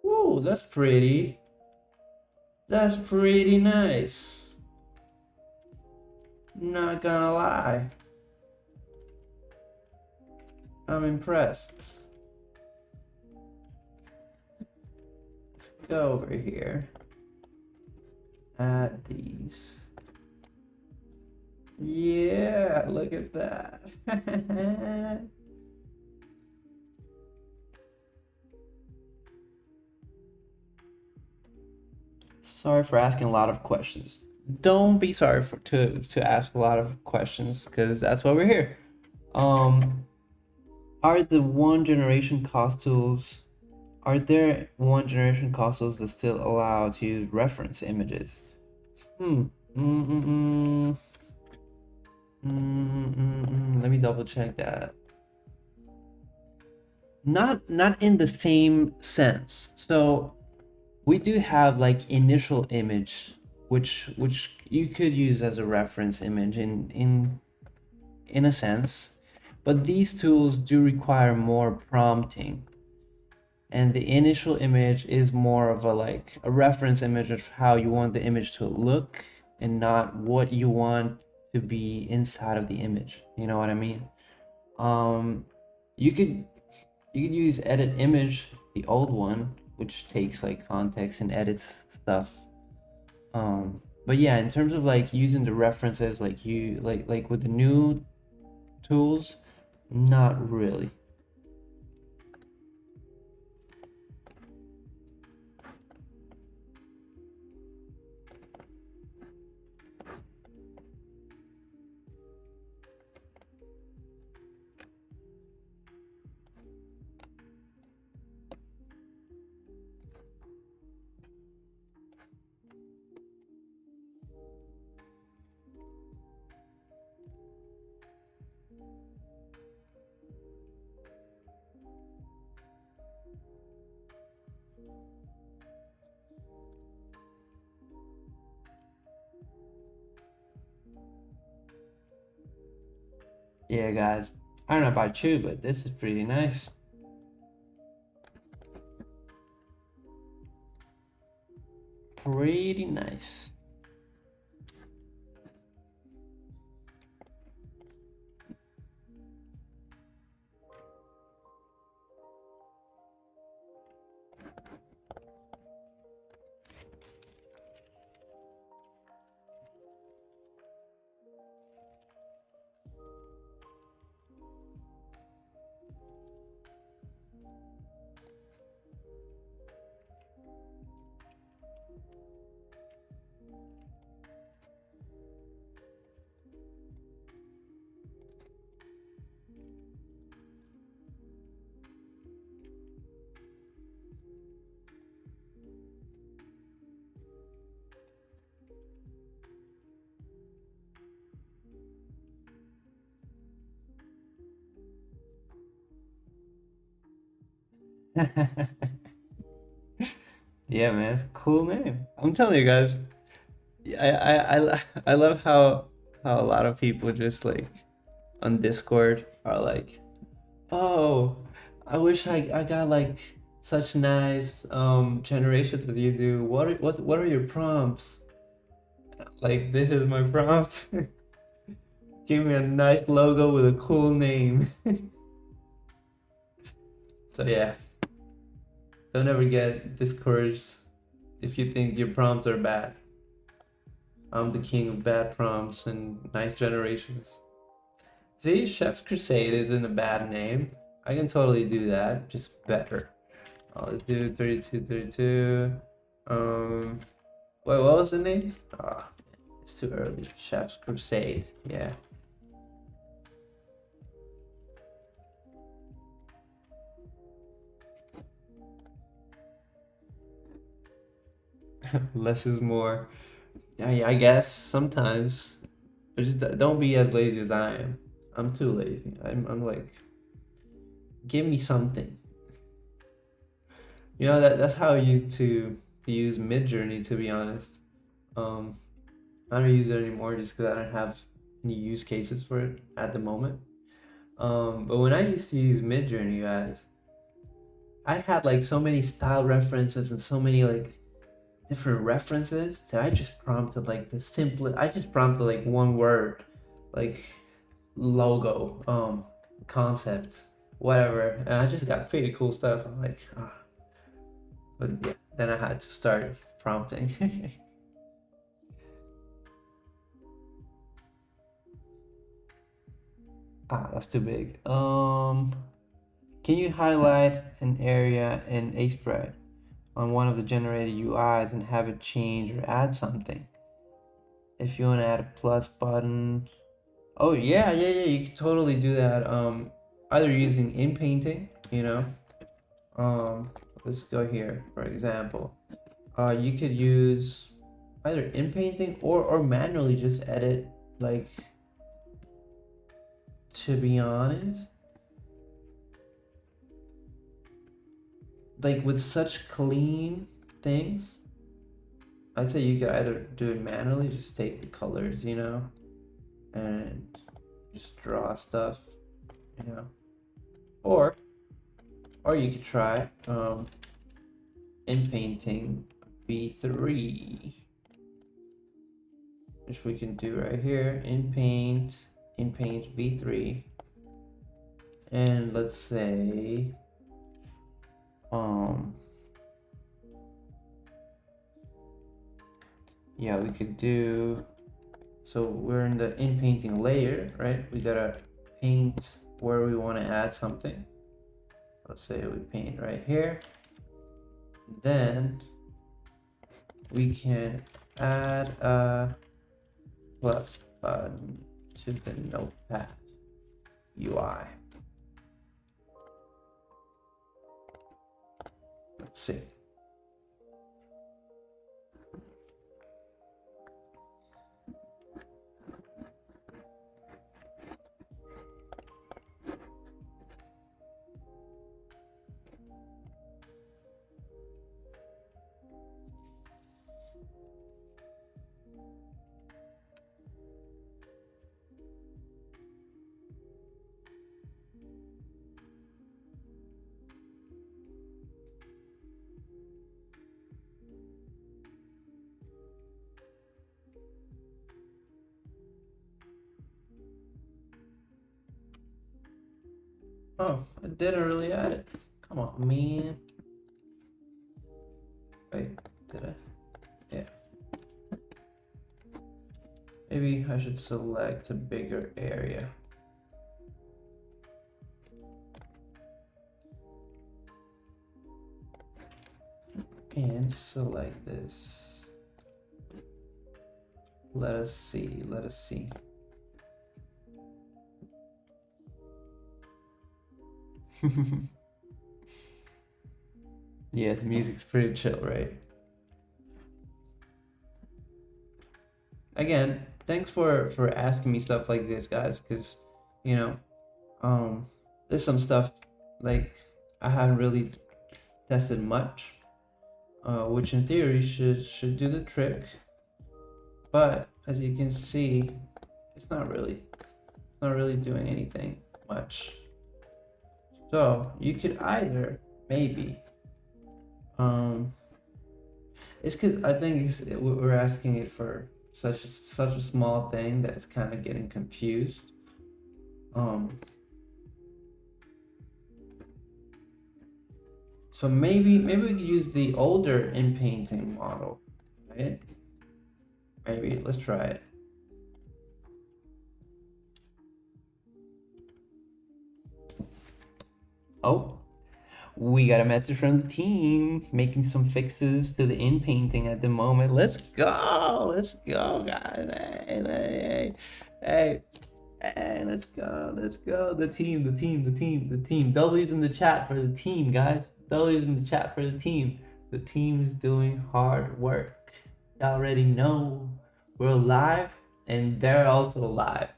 Whoa, that's pretty. That's pretty nice. Not gonna lie. I'm impressed. Let's go over here. Add these. Yeah, look at that. Sorry for asking a lot of questions. Don't be sorry to ask a lot of questions because that's why we're here. Are the one generation cost tools Are there one generation consoles that still allow to reference images? Hmm. Let me double check that. Not in the same sense. So we do have like initial image, which you could use as a reference image in a sense, but these tools do require more prompting. And the initial image is more of a like a reference image of how you want the image to look and not what you want to be inside of the image. You know what I mean? um you could use edit image, the old one, which takes like context and edits stuff. But yeah, in terms of like using the references, like you like with the new tools, not really. Yeah, guys, I don't know about you, but this is pretty nice. Pretty nice. Yeah, man, cool name. I'm telling you guys, I love how a lot of people just like on Discord are like, oh, I wish I got like such nice generations as you do. What are your prompts? Like this is my prompts. Give me a nice logo with a cool name. So yeah, don't ever get discouraged if you think your prompts are bad. I'm the king of bad prompts and nice generations. See, Chef's Crusade isn't a bad name. I can totally do that, just better. Let's do 32, 32. Wait, what was the name? Ah, it's too early. Chef's Crusade, yeah. Less is more. Yeah, I guess sometimes. But just don't be as lazy as I am. I'm too lazy. I'm like, give me something. You know that's how I used to use Midjourney. To be honest, um, I don't use it anymore just because I don't have any use cases for it at the moment. But when I used to use Midjourney, guys, I had like so many style references and so many like different references that I just prompted like the simplest. I just prompted like one word, like logo, concept, whatever, and I just got pretty cool stuff. I'm like, ah. But yeah, then I had to start prompting. Ah, that's too big. Can you highlight an area in Spread on one of the generated UIs and have it change or add something? If you want to add a plus button. Oh yeah, you can totally do that. Either using in painting, let's go here, for example. You could use either in painting or manually just edit, like, to be honest, like with such clean things, I'd say you could either do it manually, just take the colors, and just draw stuff, you know, or you could try in painting v3, which we can do right here in paint v3, and let's say yeah, we could do, so we're in the in painting layer, right? We gotta paint where we want to add something. Let's say we paint right here. Then we can add a plus button to the notepad UI. Let's see. Oh, I didn't really add it. Come on, man. Wait, did I? Yeah. Maybe I should select a bigger area. And select this. Let us see. Yeah, the music's pretty chill, right? Again, thanks for asking me stuff like this, guys, because you know, there's some stuff like I haven't really tested much, which in theory should do the trick. But as you can see, it's not really doing anything much. So you could either maybe it's because I think we're asking it for such a small thing that it's kind of getting confused. So maybe we could use the older in-painting model, right? Maybe let's try it. Oh, we got a message from the team making some fixes to the in-painting at the moment. Let's go, guys. Hey, let's go. The team. W's in the chat for the team, guys. W's in the chat for the team. The team is doing hard work. Y'all already know we're live, and they're also live.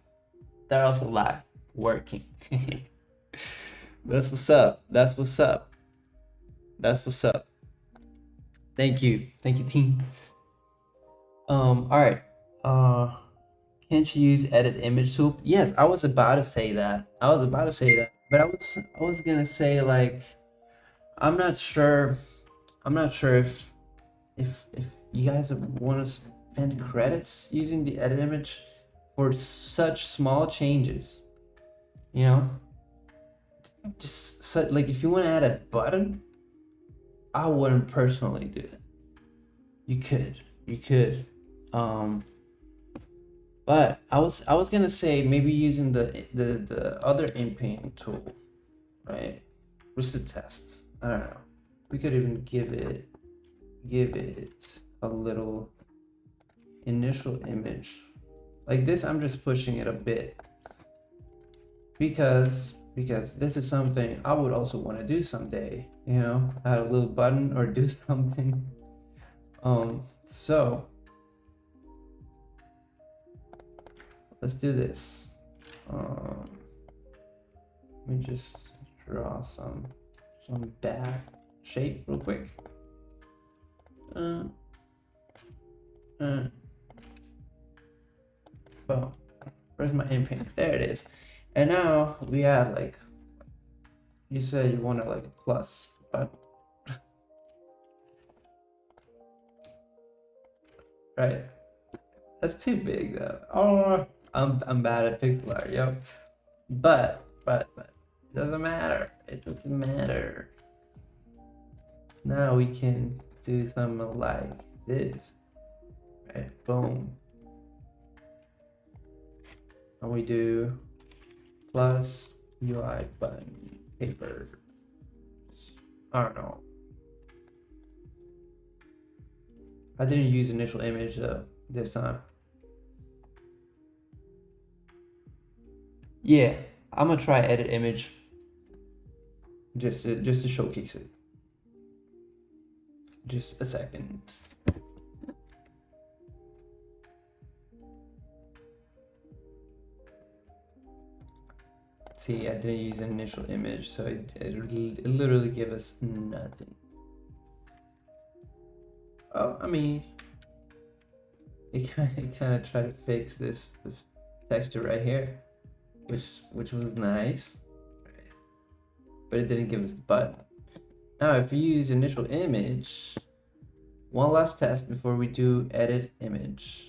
Working. That's what's up. Thank you, team. All right. Can't you use edit image tool? Yes, I was about to say that. But I was gonna say, like, I'm not sure if you guys want to spend credits using the edit image for such small changes. You know, just like if you want to add a button, I wouldn't personally do that. You could. But I was gonna say maybe using the other in-painting tool, right? Just to test. I don't know. We could even give it a little initial image. Like this, I'm just pushing it a bit. Because this is something I would also want to do someday, you know, add a little button or do something. So let's do this. Let me just draw some back shape real quick. Well, where's my in-paint? There it is. And now we add, like, you said you wanted like a plus, but right, that's too big though. Oh, I'm bad at pixel art, yo. But it doesn't matter. Now we can do something like this, right? Boom. And we do plus UI button paper. I don't know. I didn't use initial image though this time. Yeah, I'm gonna try edit image just to showcase it. Just a second. See, I didn't use an initial image, so it literally gave us nothing. Oh, I mean, it kind of tried to fix this texture right here, which was nice, but it didn't give us the button. Now, if we use initial image, one last test before we do edit image.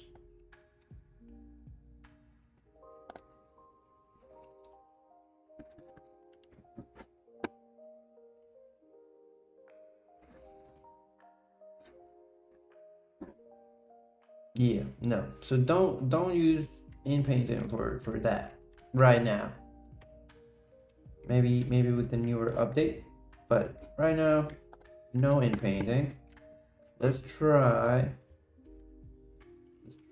Yeah, no. So don't use in-painting for that right now. Maybe with the newer update, but right now, no in-painting. Let's try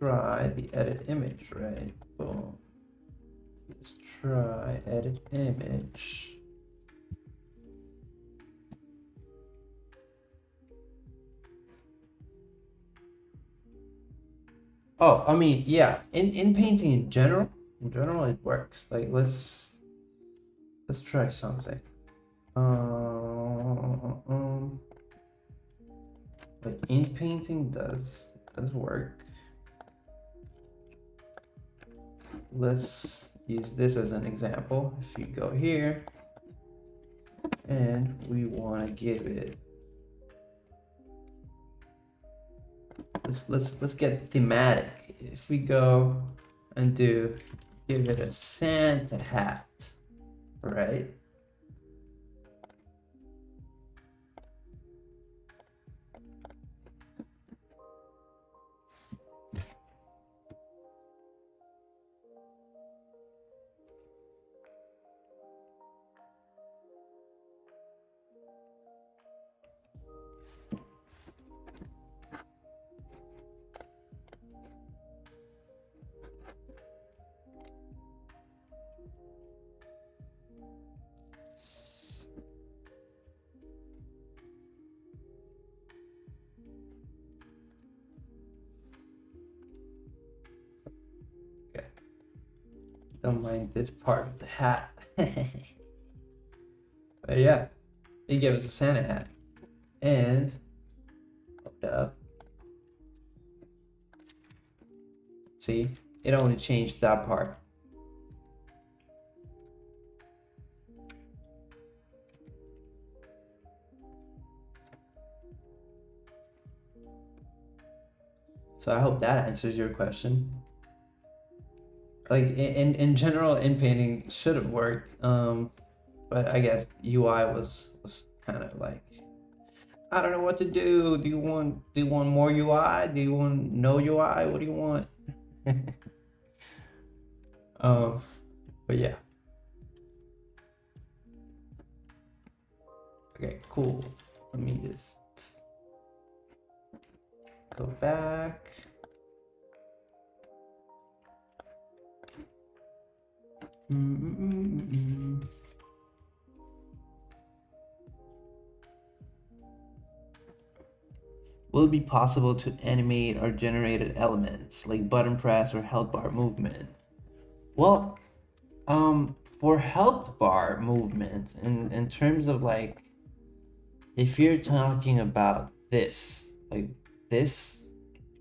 the edit image, right? Boom. Let's try edit image. Oh, I mean, yeah, in painting in general it works. Like let's try something. Like ink painting does work. Let's use this as an example. If you go here and we want to give it, let's get thematic. If we go and give it a Santa hat, right? Okay. Don't mind this part of the hat. But yeah, he gave us a Santa hat. And hold up. See, it only changed that part. So I hope that answers your question. Like in general, in painting should have worked, but I guess UI was kind of like, I don't know what to do. Do you want more UI? Do you want no UI? What do you want? But yeah. Okay, cool. Let me just go back. Will it be possible to animate our generated elements like button press or health bar movement? Well, for health bar movement, in terms of like, if you're talking about this, like this,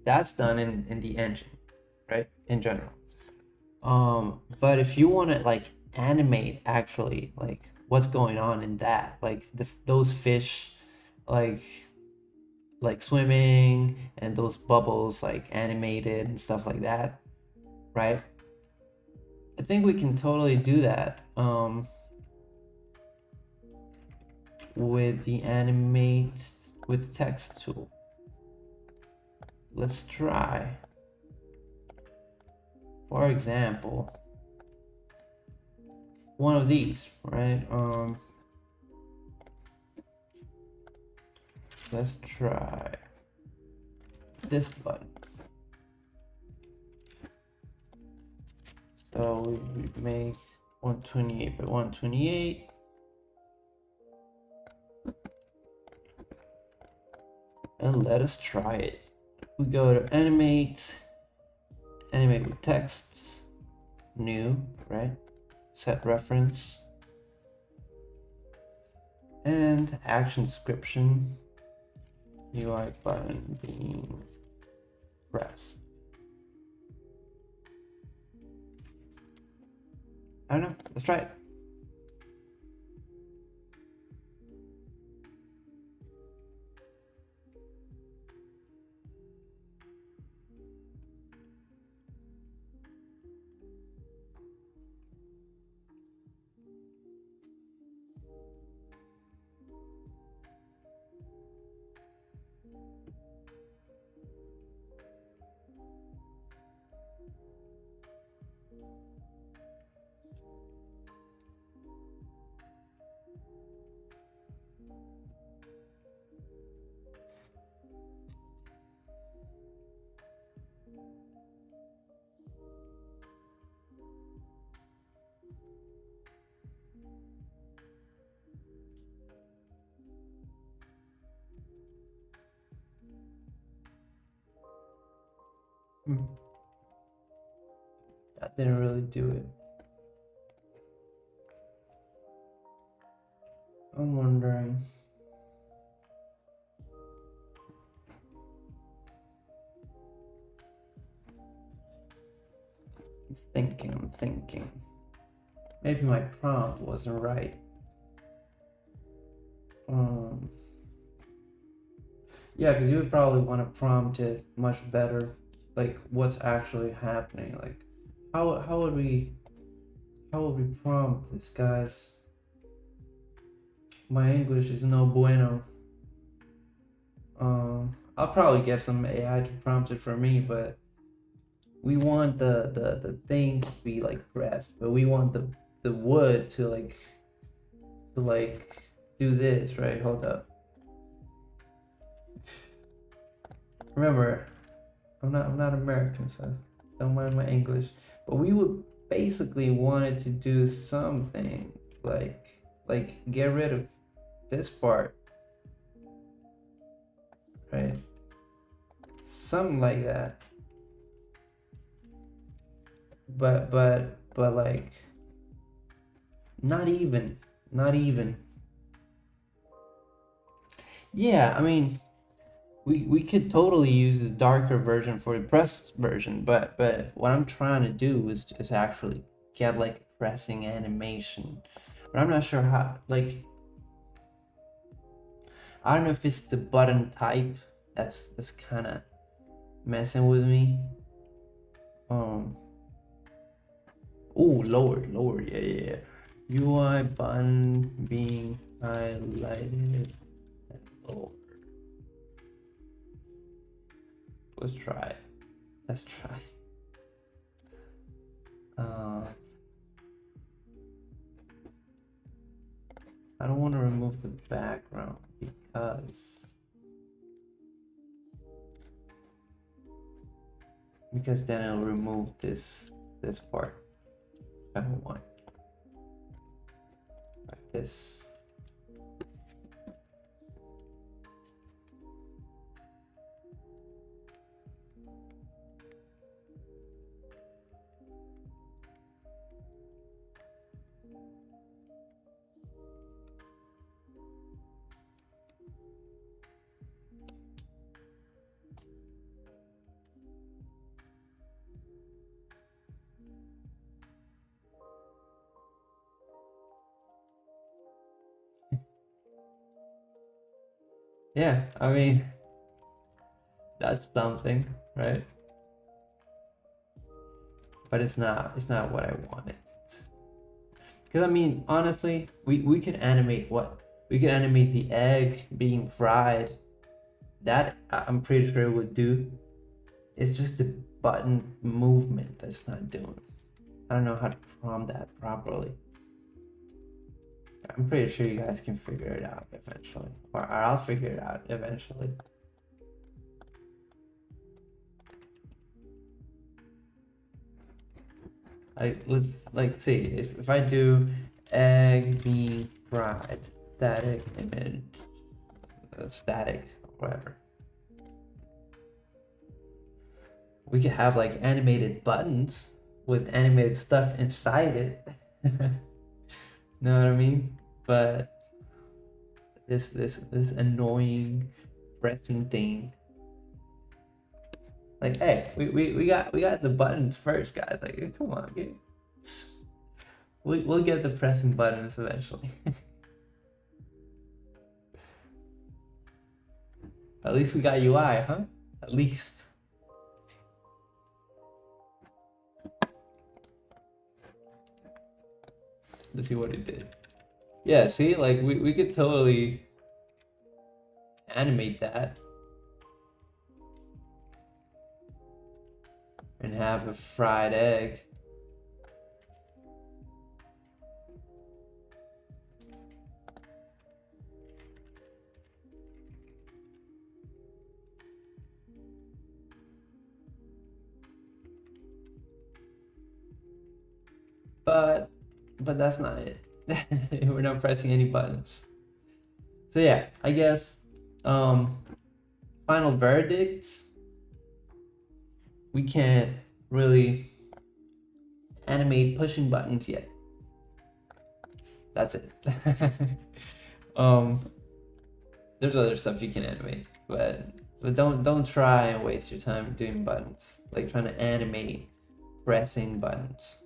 that's done in the engine, right? In general. But if you want to like animate actually like what's going on in that, like those fish, like swimming and those bubbles like animated and stuff like that, right? I think we can totally do that with the animate with text tool. Let's try. For example, one of these, right? Let's try this button. So we make 128 by 128. And let us try it. We go to animate with text, new, right? Set reference. And action description, UI button being pressed. I don't know, let's try it. That didn't really do it. I'm wondering. I'm thinking. Maybe my prompt wasn't right. Yeah, because you would probably want to prompt it much better, like what's actually happening. Like, how would we prompt this, guys? My English is no bueno. I'll probably get some AI to prompt it for me, but we want the thing to be like pressed, but we want the wood to do this, right? Hold up. Remember, I'm not American, so don't mind my English. But we would basically want it to do something like get rid of this part, right? Something like that. But like not even. Yeah, I mean, we could totally use a darker version for the pressed version, but what I'm trying to do is actually get like a pressing animation. But I'm not sure how, like, I don't know if it's the button type that's kind of messing with me. Oh, lower, yeah. UI button being highlighted and lower. Let's try. I don't want to remove the background because then it'll remove this part. I don't want like this. Yeah, I mean, that's something, right? But it's not what I wanted. Because I mean, honestly, we could animate what? We could animate the egg being fried. That I'm pretty sure it would do. It's just the button movement that's not doing. I don't know how to prompt that properly. I'm pretty sure you guys can figure it out eventually. Or I'll figure it out eventually. Let's like see if I do egg being fried, static image, static, whatever. We could have like animated buttons with animated stuff inside it. Know what I mean? But this annoying pressing thing. Like, hey, we got the buttons first, guys. Like, come on, dude. We'll get the pressing buttons eventually. At least we got UI, huh? At least. Let's see what it did. Yeah, see, like we could totally animate that and have a fried egg. But that's not it. We're not pressing any buttons. So yeah, I guess final verdict, we can't really animate pushing buttons yet. That's it. There's other stuff you can animate, but don't try and waste your time doing buttons, like trying to animate pressing buttons.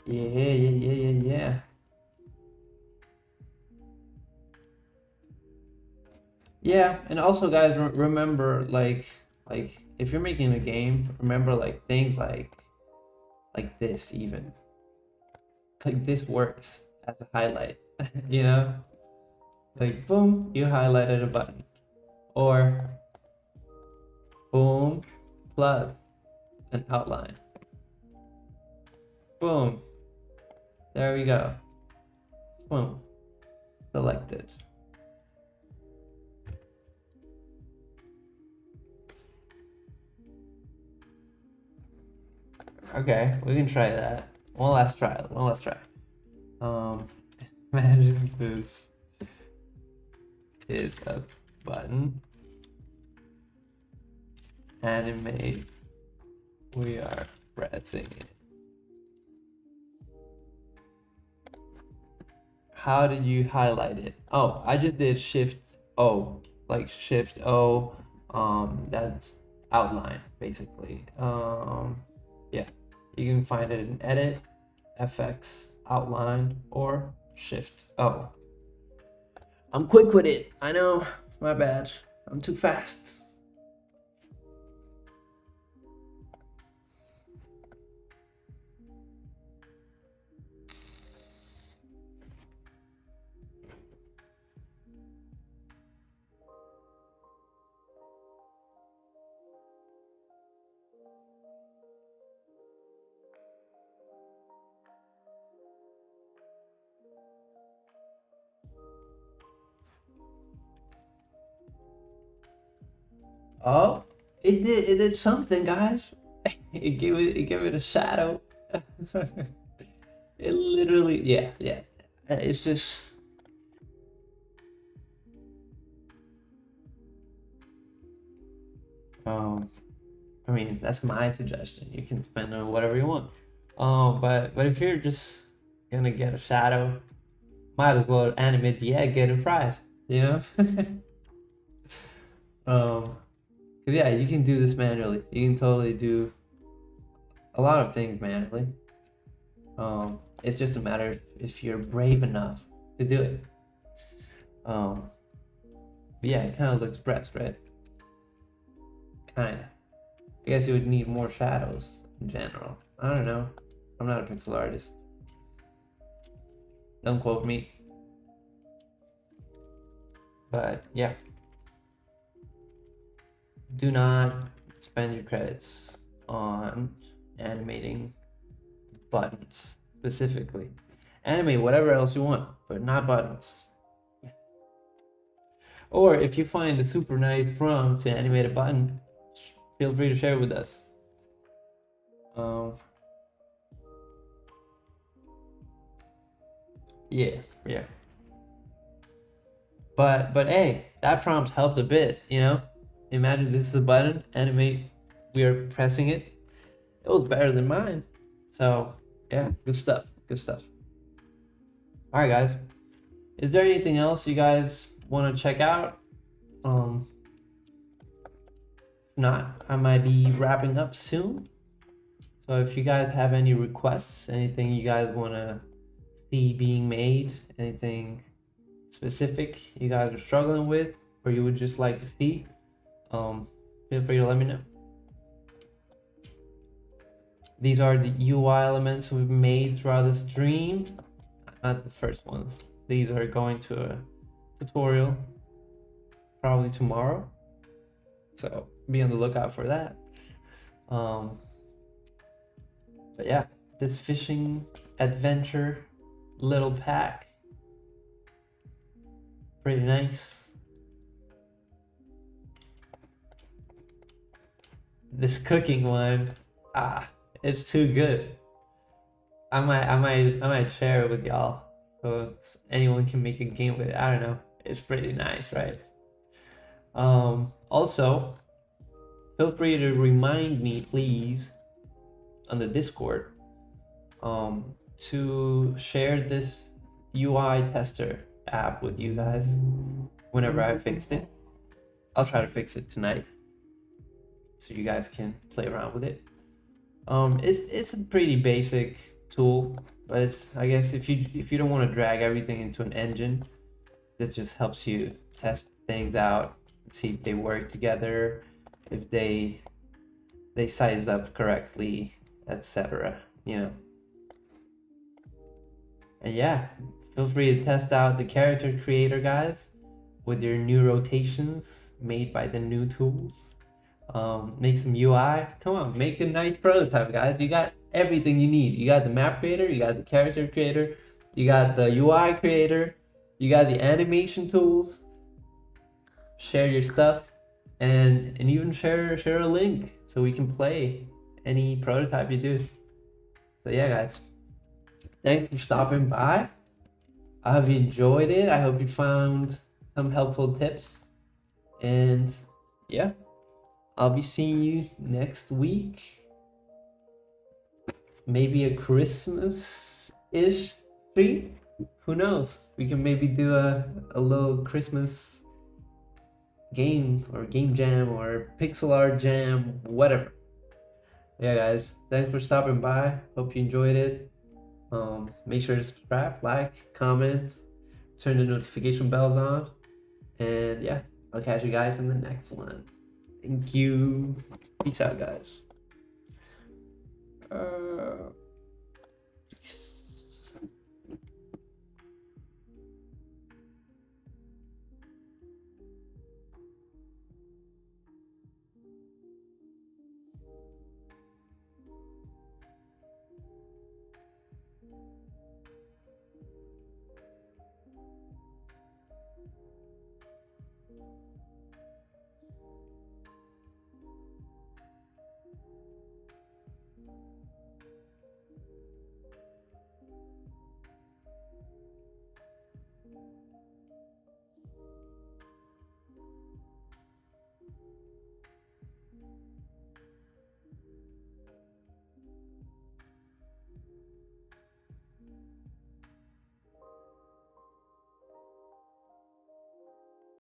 Yeah. Yeah, and also guys, remember like if you're making a game, remember like things like this even. Like this works as a highlight, you know? Like boom, you highlighted a button. Or boom plus an outline. Boom. There we go. Boom. Selected. Okay, we can try that. One last try. Imagine this is a button. Animate. We are pressing it. How did you highlight it? Oh, I just did Shift O, like Shift O. That's outline basically. Yeah, you can find it in Edit, FX, Outline, or Shift O. I'm quick with it. I know. My bad. I'm too fast. Oh, it did something, guys. It gave it a shadow. It literally, yeah. It's just I mean, that's my suggestion. You can spend on whatever you want. But if you're just gonna get a shadow, might as well animate the egg getting fried, you know? 'Cause yeah, you can do this manually. You can totally do a lot of things manually. It's just a matter if you're brave enough to do it. But yeah, it kind of looks pressed, right? Kinda. I guess you would need more shadows in general. I don't know. I'm not a pixel artist. Don't quote me. But yeah. Do not spend your credits on animating buttons specifically. Animate whatever else you want, but not buttons. Or if you find a super nice prompt to animate a button, feel free to share it with us. Yeah. But hey, that prompt helped a bit, you know? Imagine this is a button, animate, we are pressing it. It was better than mine. So yeah, good stuff. All right, guys. Is there anything else you guys want to check out? If not, I might be wrapping up soon. So if you guys have any requests, anything you guys want to see being made, anything specific you guys are struggling with, or you would just like to see, feel free to let me know. These are the UI elements we've made throughout the stream. Not the first ones. These are going to a tutorial probably tomorrow. So be on the lookout for that. But yeah, this fishing adventure little pack. Pretty nice. This cooking one, it's too good. I might share it with y'all so anyone can make a game with it. I don't know. It's pretty nice, right? Also, feel free to remind me, please, on the Discord, to share this UI tester app with you guys whenever I fixed it. I'll try to fix it tonight so you guys can play around with it. It's a pretty basic tool, but it's, I guess if you don't want to drag everything into an engine, this just helps you test things out, see if they work together, if they size up correctly, etc. You know. And yeah, feel free to test out the character creator, guys, with your new rotations made by the new tools. Make some UI. Come on, make a nice prototype, guys. You got everything you need. You got the map creator, you got the character creator, you got the UI creator, you got the animation tools. Share your stuff, and even share a link so we can play any prototype you do. So yeah, guys, thanks for stopping by. I hope you enjoyed it. I hope you found some helpful tips, and yeah, I'll be seeing you next week. Maybe a Christmas-ish stream. Who knows? We can maybe do a little Christmas game or game jam or pixel art jam, whatever. Yeah, guys, thanks for stopping by. Hope you enjoyed it. Make sure to subscribe, like, comment, turn the notification bells on, and yeah, I'll catch you guys in the next one. Thank you. Peace out, guys.